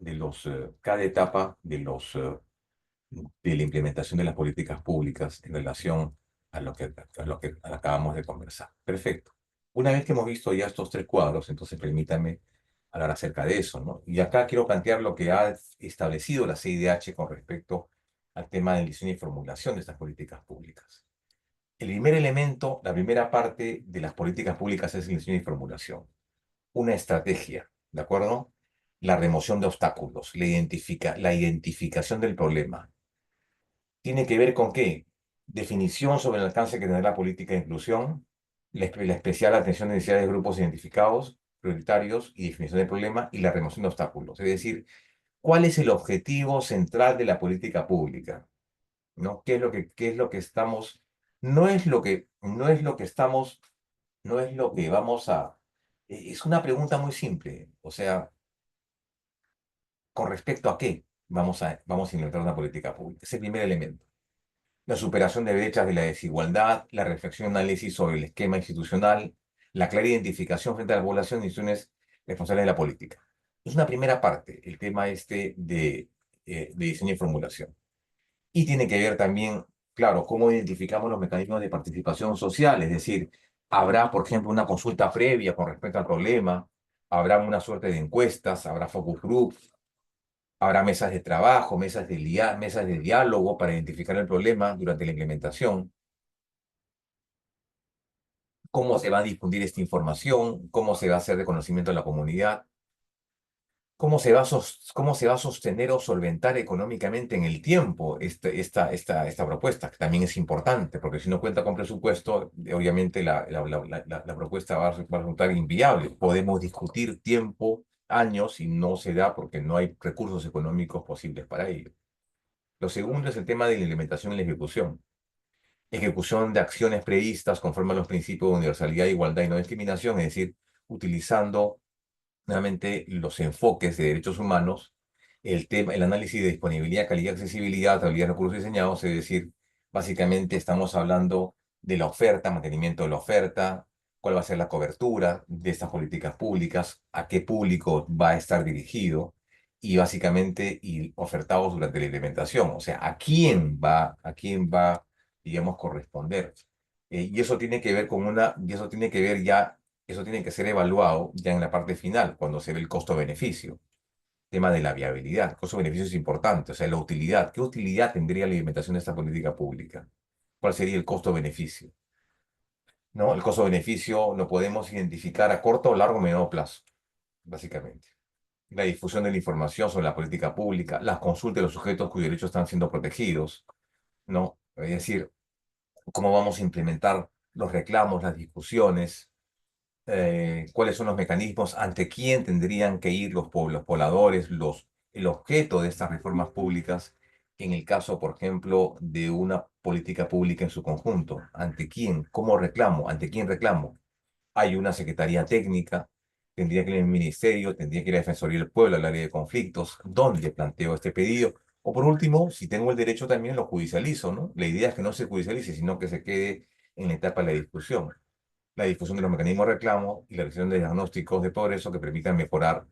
de la implementación de las políticas públicas en relación a lo que acabamos de conversar. Perfecto. Una vez que hemos visto ya estos tres cuadros, entonces permítame hablar acerca de eso, ¿no? Y acá quiero plantear lo que ha establecido la CIDH con respecto al tema de diseño y formulación de estas políticas públicas. El primer elemento, la primera parte de las políticas públicas es el diseño y formulación. Una estrategia, ¿de acuerdo? La remoción de obstáculos, la identificación del problema. ¿Tiene que ver con qué? Definición sobre el alcance que tendrá la política de inclusión, la especial atención a necesidades de grupos identificados, prioritarios y definición del problema y la remoción de obstáculos. Es decir, ¿cuál es el objetivo central de la política pública? ¿No? ¿Qué es lo que estamos, no es lo que estamos, no es lo que vamos a, es una pregunta muy simple, o sea, ¿con respecto a qué vamos a implementar una política pública? Es el primer elemento. La superación de brechas de la desigualdad, la reflexión y análisis sobre el esquema institucional, la clara identificación frente a la población de instituciones responsables de la política. Es una primera parte, el tema de diseño y formulación. Y tiene que ver también, claro, cómo identificamos los mecanismos de participación social, es decir, habrá, por ejemplo, una consulta previa con respecto al problema, habrá una suerte de encuestas, habrá focus groups, habrá mesas de trabajo, mesas de diálogo para identificar el problema durante la implementación, cómo se va a difundir esta información, cómo se va a hacer de conocimiento de la comunidad, cómo se va a sostener o solventar económicamente en el tiempo esta propuesta, que también es importante, porque si no cuenta con presupuesto, obviamente la propuesta va a resultar inviable. Podemos discutir tiempo, años, y no se da porque no hay recursos económicos posibles para ello. Lo segundo es el tema de la implementación y la ejecución. Ejecución de acciones previstas conforme a los principios de universalidad, igualdad y no discriminación, es decir, utilizando nuevamente los enfoques de derechos humanos, el análisis de disponibilidad, calidad, accesibilidad, habilidad de recursos diseñados, es decir, básicamente estamos hablando de la oferta, mantenimiento de la oferta, cuál va a ser la cobertura de estas políticas públicas, a qué público va a estar dirigido y básicamente y ofertados durante la implementación, o sea, a quién va, digamos, corresponder. Y eso tiene que ver y eso tiene que ver ya, eso tiene que ser evaluado ya en la parte final, cuando se ve el costo-beneficio. Tema de la viabilidad. El costo-beneficio es importante, o sea, la utilidad. ¿Qué utilidad tendría la implementación de esta política pública? ¿Cuál sería el costo-beneficio? ¿No? El costo-beneficio lo podemos identificar a corto, largo o mediano plazo, básicamente. La difusión de la información sobre la política pública, las consultas de los sujetos cuyos derechos están siendo protegidos, ¿no? Es decir, cómo vamos a implementar los reclamos, las discusiones, cuáles son los mecanismos, ante quién tendrían que ir los pobladores, el objeto de estas reformas públicas, en el caso, por ejemplo, de una política pública en su conjunto. ¿Ante quién? ¿Cómo reclamo? ¿Ante quién reclamo? Hay una secretaría técnica, tendría que ir al ministerio, tendría que ir a Defensoría del Pueblo, al área de conflictos, ¿dónde planteo este pedido? O por último, si tengo el derecho también lo judicializo, ¿no? La idea es que no se judicialice, sino que se quede en la etapa de la discusión, la difusión de los mecanismos de reclamo y la realización de diagnósticos de progreso que permitan mejorar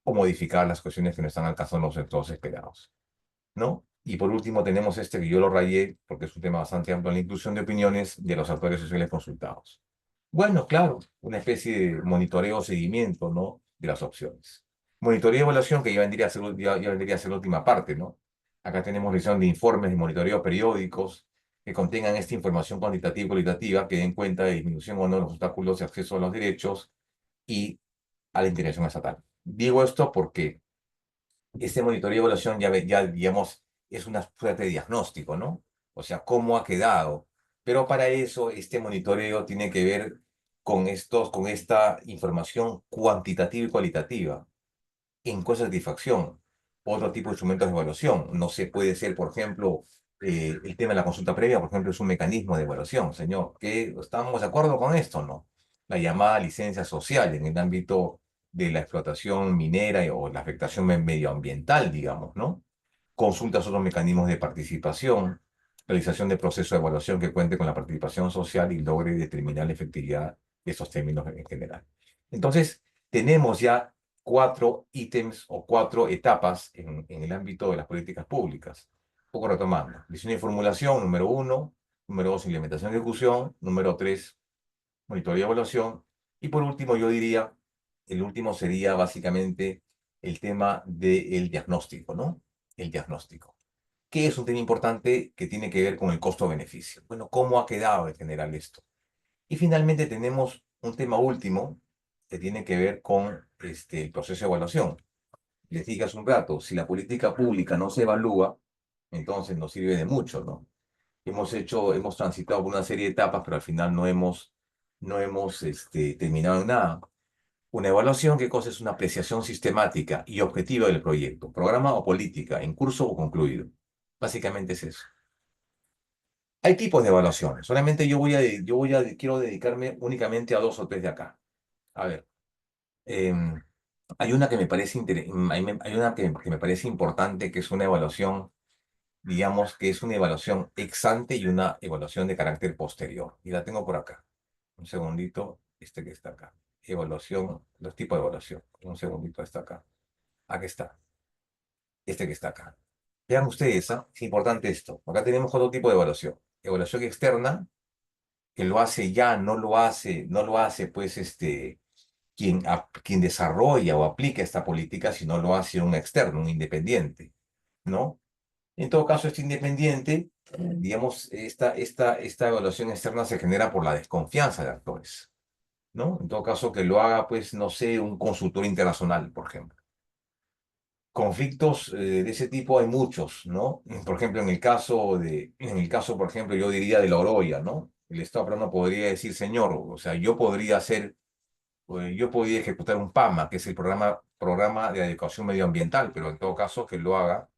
o modificar las cuestiones que no están alcanzando los resultados esperados, ¿no? Y por último tenemos este que yo lo rayé porque es un tema bastante amplio, la inclusión de opiniones de los actores sociales consultados. Bueno, claro, una especie de monitoreo o seguimiento, ¿no? De las opciones. Monitoreo y evaluación que ya vendría a ser la última parte, ¿no? Acá tenemos revisión de informes de monitoreo periódicos que contengan esta información cuantitativa y cualitativa que den cuenta de disminución o no de los obstáculos de acceso a los derechos y a la integración estatal. Digo esto porque este monitoreo y evaluación digamos, es una suerte de diagnóstico, ¿no? O sea, cómo ha quedado. Pero para eso, este monitoreo tiene que ver con esta información cuantitativa y cualitativa. Encuesta de satisfacción, otro tipo de instrumentos de evaluación. No se puede ser, por ejemplo, El tema de la consulta previa, por ejemplo, es un mecanismo de evaluación. Señor, ¿qué, estamos de acuerdo con esto o no? La llamada licencia social en el ámbito de la explotación minera o la afectación medioambiental, digamos, ¿no? Consultas otros mecanismos de participación, realización de proceso de evaluación que cuente con la participación social y logre determinar la efectividad de esos términos en general. Entonces, tenemos ya 4 ítems o 4 etapas en el ámbito de las políticas públicas. Un poco retomando. Diseño y formulación, número 1. Número 2, implementación y ejecución. Número 3, monitoreo y evaluación. Y por último, yo diría, el último sería básicamente el tema del diagnóstico, ¿no? El diagnóstico. ¿Qué es un tema importante que tiene que ver con el costo-beneficio? Bueno, ¿cómo ha quedado en general esto? Y finalmente tenemos un tema último que tiene que ver con el proceso de evaluación. Les dije hace un rato, si la política pública no se evalúa, entonces no sirve de mucho, ¿no? Hemos transitado por una serie de etapas, pero al final no hemos terminado en nada. Una evaluación, ¿qué cosa es? Una apreciación sistemática y objetiva del proyecto, programa o política, en curso o concluido. Básicamente es eso. Hay tipos de evaluaciones. Solamente quiero dedicarme únicamente a 2 o 3 de acá. A ver, em, hay una que me parece, hay una que me parece importante, que es una evaluación, digamos, que es una evaluación ex ante y una evaluación de carácter posterior. Y la tengo por acá. Un segundito, que está acá. Evaluación, los tipos de evaluación. Un segundito, está acá. Aquí está. Que está acá. Vean ustedes, ¿ah? Es importante esto. Acá tenemos otro tipo de evaluación. Evaluación externa, que lo hace ya, no lo hace, pues, quien desarrolla o aplica esta política, sino lo hace un externo, un independiente, ¿no? En todo caso, este independiente, digamos, esta evaluación externa se genera por la desconfianza de actores, ¿no? En todo caso, que lo haga, pues, no sé, un consultor internacional, por ejemplo. Conflictos de ese tipo hay muchos, ¿no? Por ejemplo, por ejemplo, yo diría de la Oroya, ¿no? El Estado peruano podría decir, señor, o sea, yo podría ejecutar un PAMA, que es el programa de adecuación medioambiental, pero en todo caso que lo haga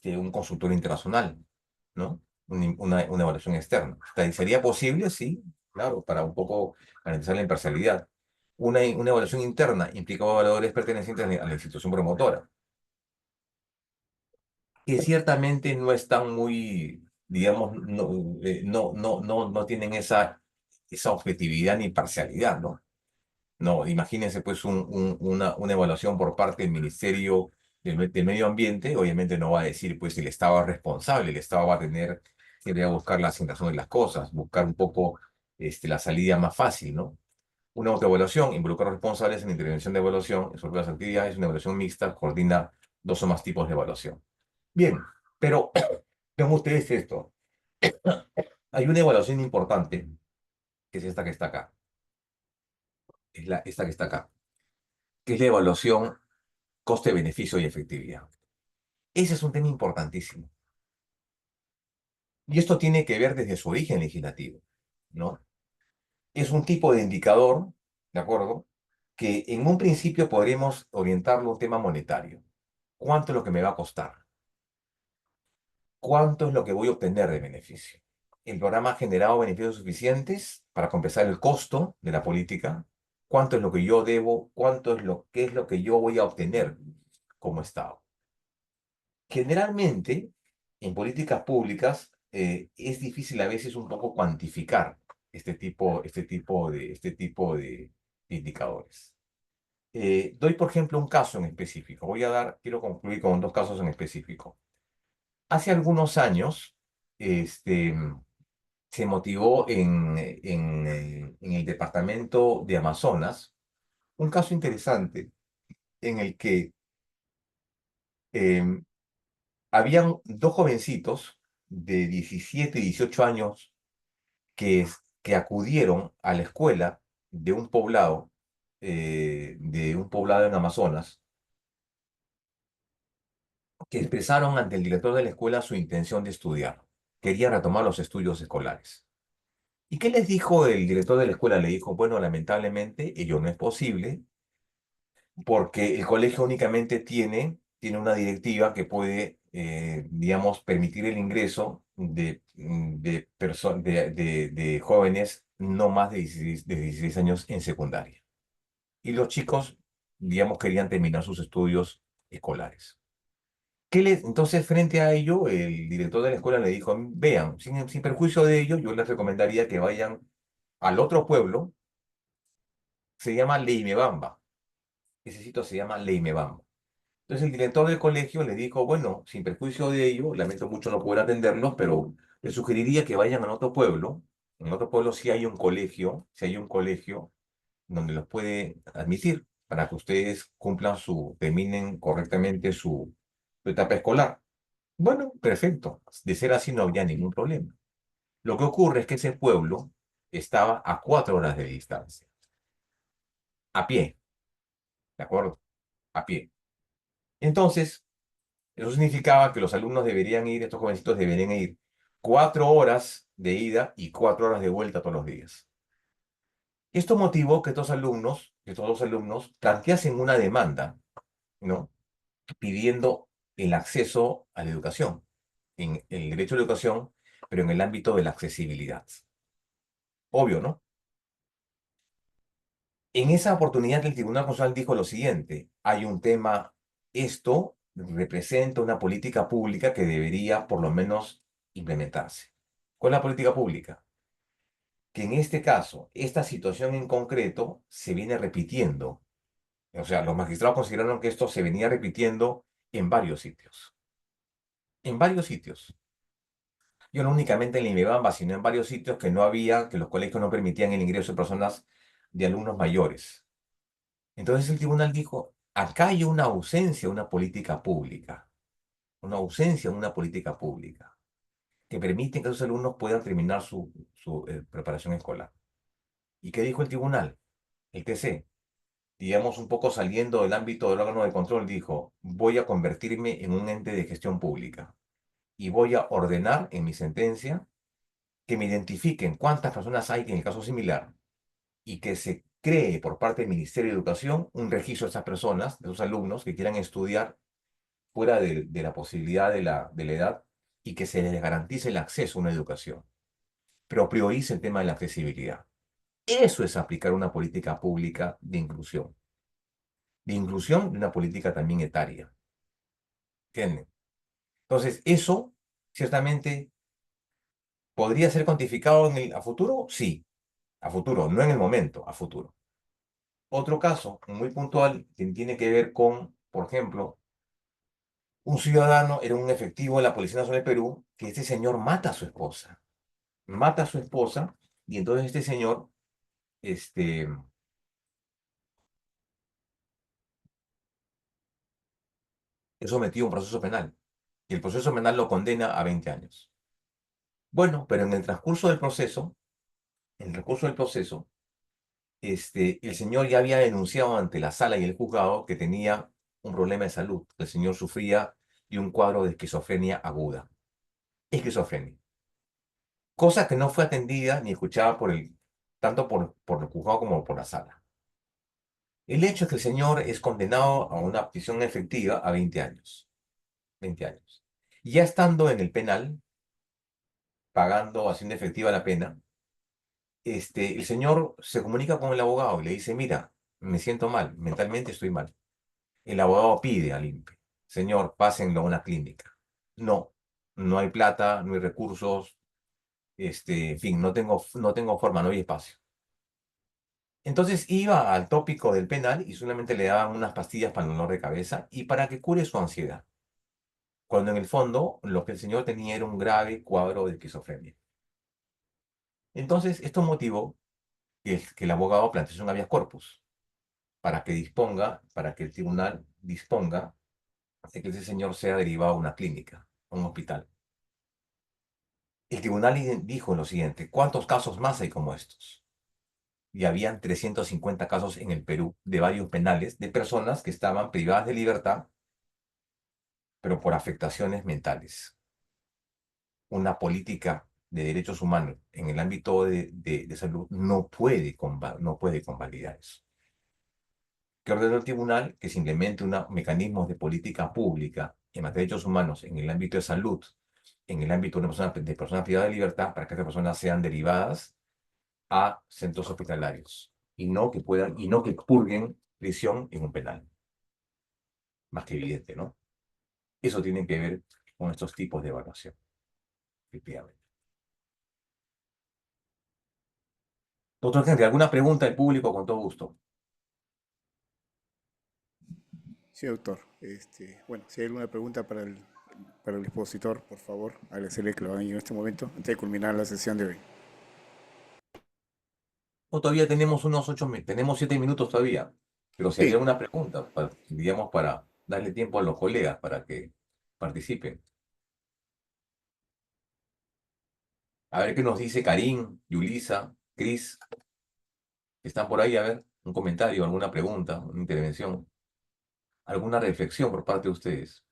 un consultor internacional, ¿no? Una evaluación externa. ¿Sería posible? Sí, claro, para un poco garantizar la imparcialidad. Una evaluación interna implica evaluadores pertenecientes a la institución promotora, que ciertamente no están muy, digamos, no tienen esa objetividad ni parcialidad, ¿no? No, imagínense pues una evaluación por parte del Ministerio del Medio Ambiente, obviamente no va a decir pues el Estado es responsable, el Estado va a tener que buscar la asignación de las cosas, buscar un poco la salida más fácil, ¿no? Una autoevaluación involucra a los responsables en la intervención de evaluación sobre las actividades, una evaluación mixta coordina 2 o más tipos de evaluación. Bien, pero vean ustedes esto, hay una evaluación importante, que es esta que está acá, esta que está acá, que es la evaluación coste, beneficio y efectividad. Ese es un tema importantísimo. Y esto tiene que ver desde su origen legislativo, ¿no? Es un tipo de indicador, ¿de acuerdo? Que en un principio podríamos orientarlo a un tema monetario. ¿Cuánto es lo que me va a costar? ¿Cuánto es lo que voy a obtener de beneficio? ¿El programa ha generado beneficios suficientes para compensar el costo de la política? ¿Cuánto es lo que yo debo? ¿Qué es lo que yo voy a obtener como Estado? Generalmente, en políticas públicas, es difícil a veces un poco cuantificar este tipo de indicadores. Doy, por ejemplo, un caso en específico. Quiero concluir con 2 casos en específico. Hace algunos años, este, se motivó en el departamento de Amazonas un caso interesante en el que em, habían 2 jovencitos de 17 y 18 años que acudieron a la escuela de un poblado en Amazonas, que expresaron ante el director de la escuela su intención de estudiar. Quería retomar los estudios escolares. ¿Y qué les dijo el director de la escuela? Le dijo, bueno, lamentablemente ello no es posible porque el colegio únicamente tiene una directiva que puede digamos, permitir el ingreso de jóvenes no más de 16 años en secundaria. Y los chicos, digamos, querían terminar sus estudios escolares. Entonces, frente a ello, el director de la escuela le dijo, vean, sin perjuicio de ello, yo les recomendaría que vayan al otro pueblo, se llama Leimebamba. Ese sitio se llama Leimebamba. Entonces el director del colegio le dijo, bueno, sin perjuicio de ello, lamento mucho no poder atenderlos, pero les sugeriría que vayan a otro pueblo. En otro pueblo sí hay un colegio, sí hay un colegio donde los puede admitir para que ustedes terminen correctamente su etapa escolar. Bueno, perfecto. De ser así no había ningún problema. Lo que ocurre es que ese pueblo estaba a 4 horas de distancia, a pie, ¿de acuerdo? A pie. Entonces, eso significaba que los alumnos deberían ir, estos jovencitos deberían ir 4 horas de ida y 4 horas de vuelta todos los días. Esto motivó que estos dos alumnos, planteasen una demanda, ¿no? Pidiendo el acceso a la educación, en el derecho a la educación, pero en el ámbito de la accesibilidad. Obvio, ¿no? En esa oportunidad el Tribunal Constitucional dijo lo siguiente, hay un tema, esto representa una política pública que debería por lo menos implementarse. ¿Cuál es la política pública? Que en este caso, esta situación en concreto se viene repitiendo. O sea, los magistrados consideraron que esto se venía repitiendo en varios sitios. En varios sitios. Yo no únicamente en Limebamba, sino en varios sitios que los colegios no permitían el ingreso de personas, de alumnos mayores. Entonces el tribunal dijo, acá hay una ausencia de una política pública, una ausencia de una política pública que permite que esos alumnos puedan terminar su preparación escolar. ¿Y qué dijo el tribunal? El TC, digamos un poco saliendo del ámbito del órgano de control, dijo, voy a convertirme en un ente de gestión pública y voy a ordenar en mi sentencia que me identifiquen cuántas personas hay en el caso similar y que se cree por parte del Ministerio de Educación un registro de esas personas, de esos alumnos que quieran estudiar fuera de la posibilidad de la edad y que se les garantice el acceso a una educación, pero priorice el tema de la accesibilidad. Eso es aplicar una política pública de inclusión de una política también etaria. ¿Entienden? Entonces, eso ciertamente podría ser cuantificado a futuro, sí, a futuro, no en el momento, a futuro. Otro caso muy puntual que tiene que ver con, por ejemplo, un ciudadano era un efectivo de la Policía Nacional de Perú, que este señor mata a su esposa. Mata a su esposa y entonces este señor este, es sometido a un proceso penal. Y el proceso penal lo condena a 20 años. Bueno, pero en el transcurso del proceso, en el transcurso del proceso, el señor ya había denunciado ante la sala y el juzgado que tenía un problema de salud. El señor sufría de un cuadro de esquizofrenia aguda. Esquizofrenia. Cosa que no fue atendida ni escuchada tanto por el juzgado como por la sala. El hecho es que el señor es condenado a una prisión efectiva a 20 años. 20 años. Ya estando en el penal, pagando, haciendo efectiva la pena, el señor se comunica con el abogado y le dice, mira, me siento mal, mentalmente estoy mal. El abogado pide al INPE, señor, pásenlo a una clínica. No, no hay plata, no hay recursos, en fin, no tengo forma, no hay espacio. Entonces iba al tópico del penal y solamente le daban unas pastillas para el dolor de cabeza y para que cure su ansiedad. Cuando en el fondo lo que el señor tenía era un grave cuadro de esquizofrenia. Entonces esto motivó que el abogado plantease un habeas corpus para que el tribunal disponga de que ese señor sea derivado a una clínica, a un hospital. El tribunal dijo lo siguiente, ¿cuántos casos más hay como estos? Y habían 350 casos en el Perú de varios penales de personas que estaban privadas de libertad, pero por afectaciones mentales. Una política de derechos humanos en el ámbito de salud no puede convalidar eso. Que ordenó el tribunal que se implemente mecanismos de política pública en materia de derechos humanos, en el ámbito de salud, en el ámbito de, de personas privadas de libertad, para que estas personas sean derivadas a centros hospitalarios y no que purguen prisión en un penal. Más que evidente, ¿no? Eso tiene que ver con estos tipos de evaluación, efectivamente. Doctor Henry, ¿alguna pregunta del público? Con todo gusto. Sí, doctor. Bueno, si hay alguna pregunta para el expositor, por favor, agradecerle que lo hagan en este momento, antes de culminar la sesión de hoy. O todavía tenemos tenemos 7 minutos todavía. Pero si hay Sí, alguna pregunta, digamos, para darle tiempo a los colegas para que participen. A ver qué nos dice Karim, Yulisa, Cris, que están por ahí, a ver, un comentario, alguna pregunta, una intervención, alguna reflexión por parte de ustedes.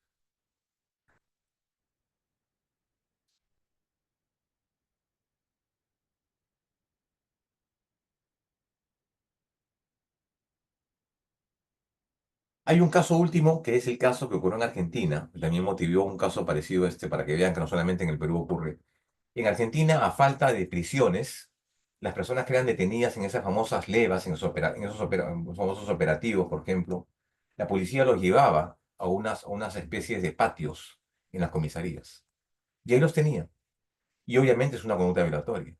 Hay un caso último, que es el caso que ocurrió en Argentina. También motivó un caso parecido a este, para que vean que no solamente en el Perú ocurre. En Argentina, a falta de prisiones, las personas que eran detenidas en esas famosas levas, en esos famosos operativos, por ejemplo, la policía los llevaba a unas especies de patios en las comisarías. Y ahí los tenía. Y obviamente es una conducta violatoria.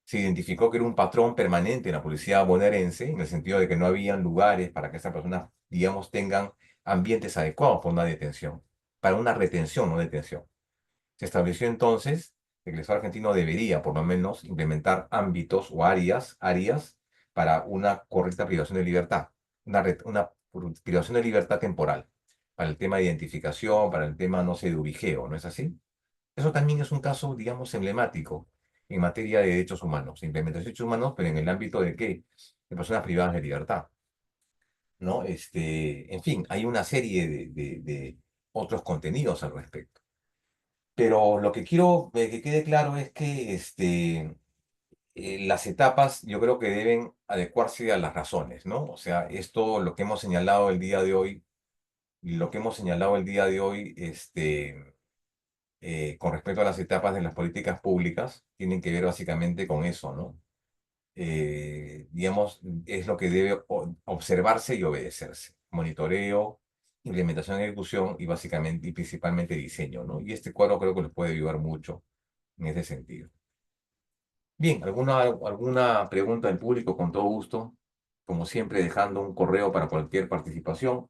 Se identificó que era un patrón permanente en la policía bonaerense, en el sentido de que no habían lugares para que estas personas, digamos, tengan ambientes adecuados para una detención, para una retención, no detención. Se estableció entonces que el Estado argentino debería, por lo menos, implementar ámbitos o áreas para una correcta privación de libertad, una privación de libertad temporal, para el tema de identificación, para el tema, no sé, de ubigeo, ¿no es así? Eso también es un caso, digamos, emblemático en materia de derechos humanos, implementación de derechos humanos, pero en el ámbito de qué? De personas privadas de libertad, ¿no? En fin, hay una serie de otros contenidos al respecto. Pero lo que quiero que quede claro es que las etapas yo creo que deben adecuarse a las razones, ¿no? O sea, esto, lo que hemos señalado el día de hoy, lo que hemos señalado el día de hoy, con respecto a las etapas de las políticas públicas, tienen que ver básicamente con eso, ¿no? Digamos, es lo que debe observarse y obedecerse. Monitoreo, implementación, ejecución y básicamente y principalmente diseño, ¿no? Y este cuadro creo que les puede ayudar mucho en ese sentido. Bien, ¿alguna pregunta del público? Con todo gusto. Como siempre, dejando un correo para cualquier participación.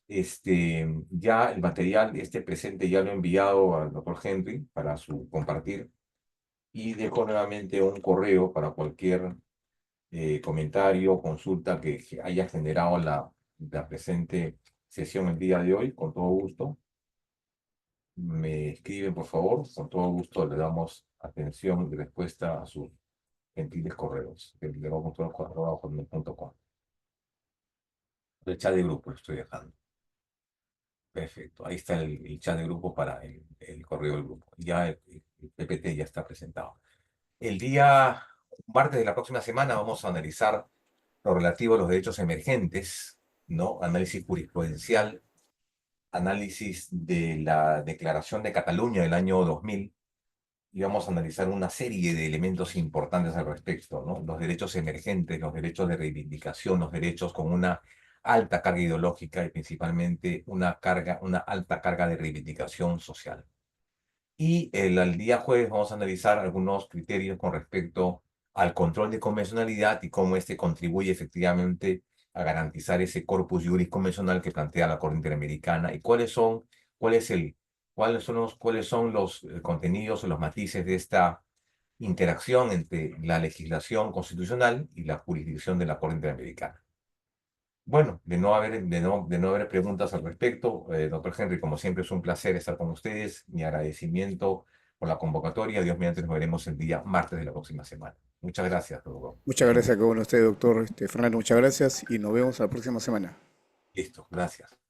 Ya el material, este presente, ya lo he enviado al doctor Henry para su compartir. Y dejo nuevamente un correo para cualquier comentario, consulta que haya generado la presente sesión el día de hoy. Con todo gusto. Me escriben, por favor. Con todo gusto le damos atención y respuesta a sus gentiles correos. Le vamos a hotmail.com. El chat de grupo lo estoy dejando. Perfecto. Ahí está el chat de grupo para el correo del grupo. Ya el PPT ya está presentado. El día martes de la próxima semana vamos a analizar lo relativo a los derechos emergentes, ¿no? Análisis jurisprudencial, análisis de la Declaración de Cataluña del año 2000 y vamos a analizar una serie de elementos importantes al respecto, ¿no? Los derechos emergentes, los derechos de reivindicación, los derechos con una alta carga ideológica y principalmente una alta carga de reivindicación social. Y al día jueves vamos a analizar algunos criterios con respecto al control de convencionalidad y cómo este contribuye efectivamente a garantizar ese corpus juris convencional que plantea la Corte Interamericana y cuál es cuáles son los contenidos o los matices de esta interacción entre la legislación constitucional y la jurisdicción de la Corte Interamericana. Bueno, de no haber preguntas al respecto, doctor Henry, como siempre es un placer estar con ustedes. Mi agradecimiento por la convocatoria. Dios mediante nos veremos el día martes de la próxima semana. Muchas gracias, doctor Muchas gracias Henry. a cada uno de ustedes, doctor Fernando. Muchas gracias y nos vemos la próxima semana. Listo, gracias.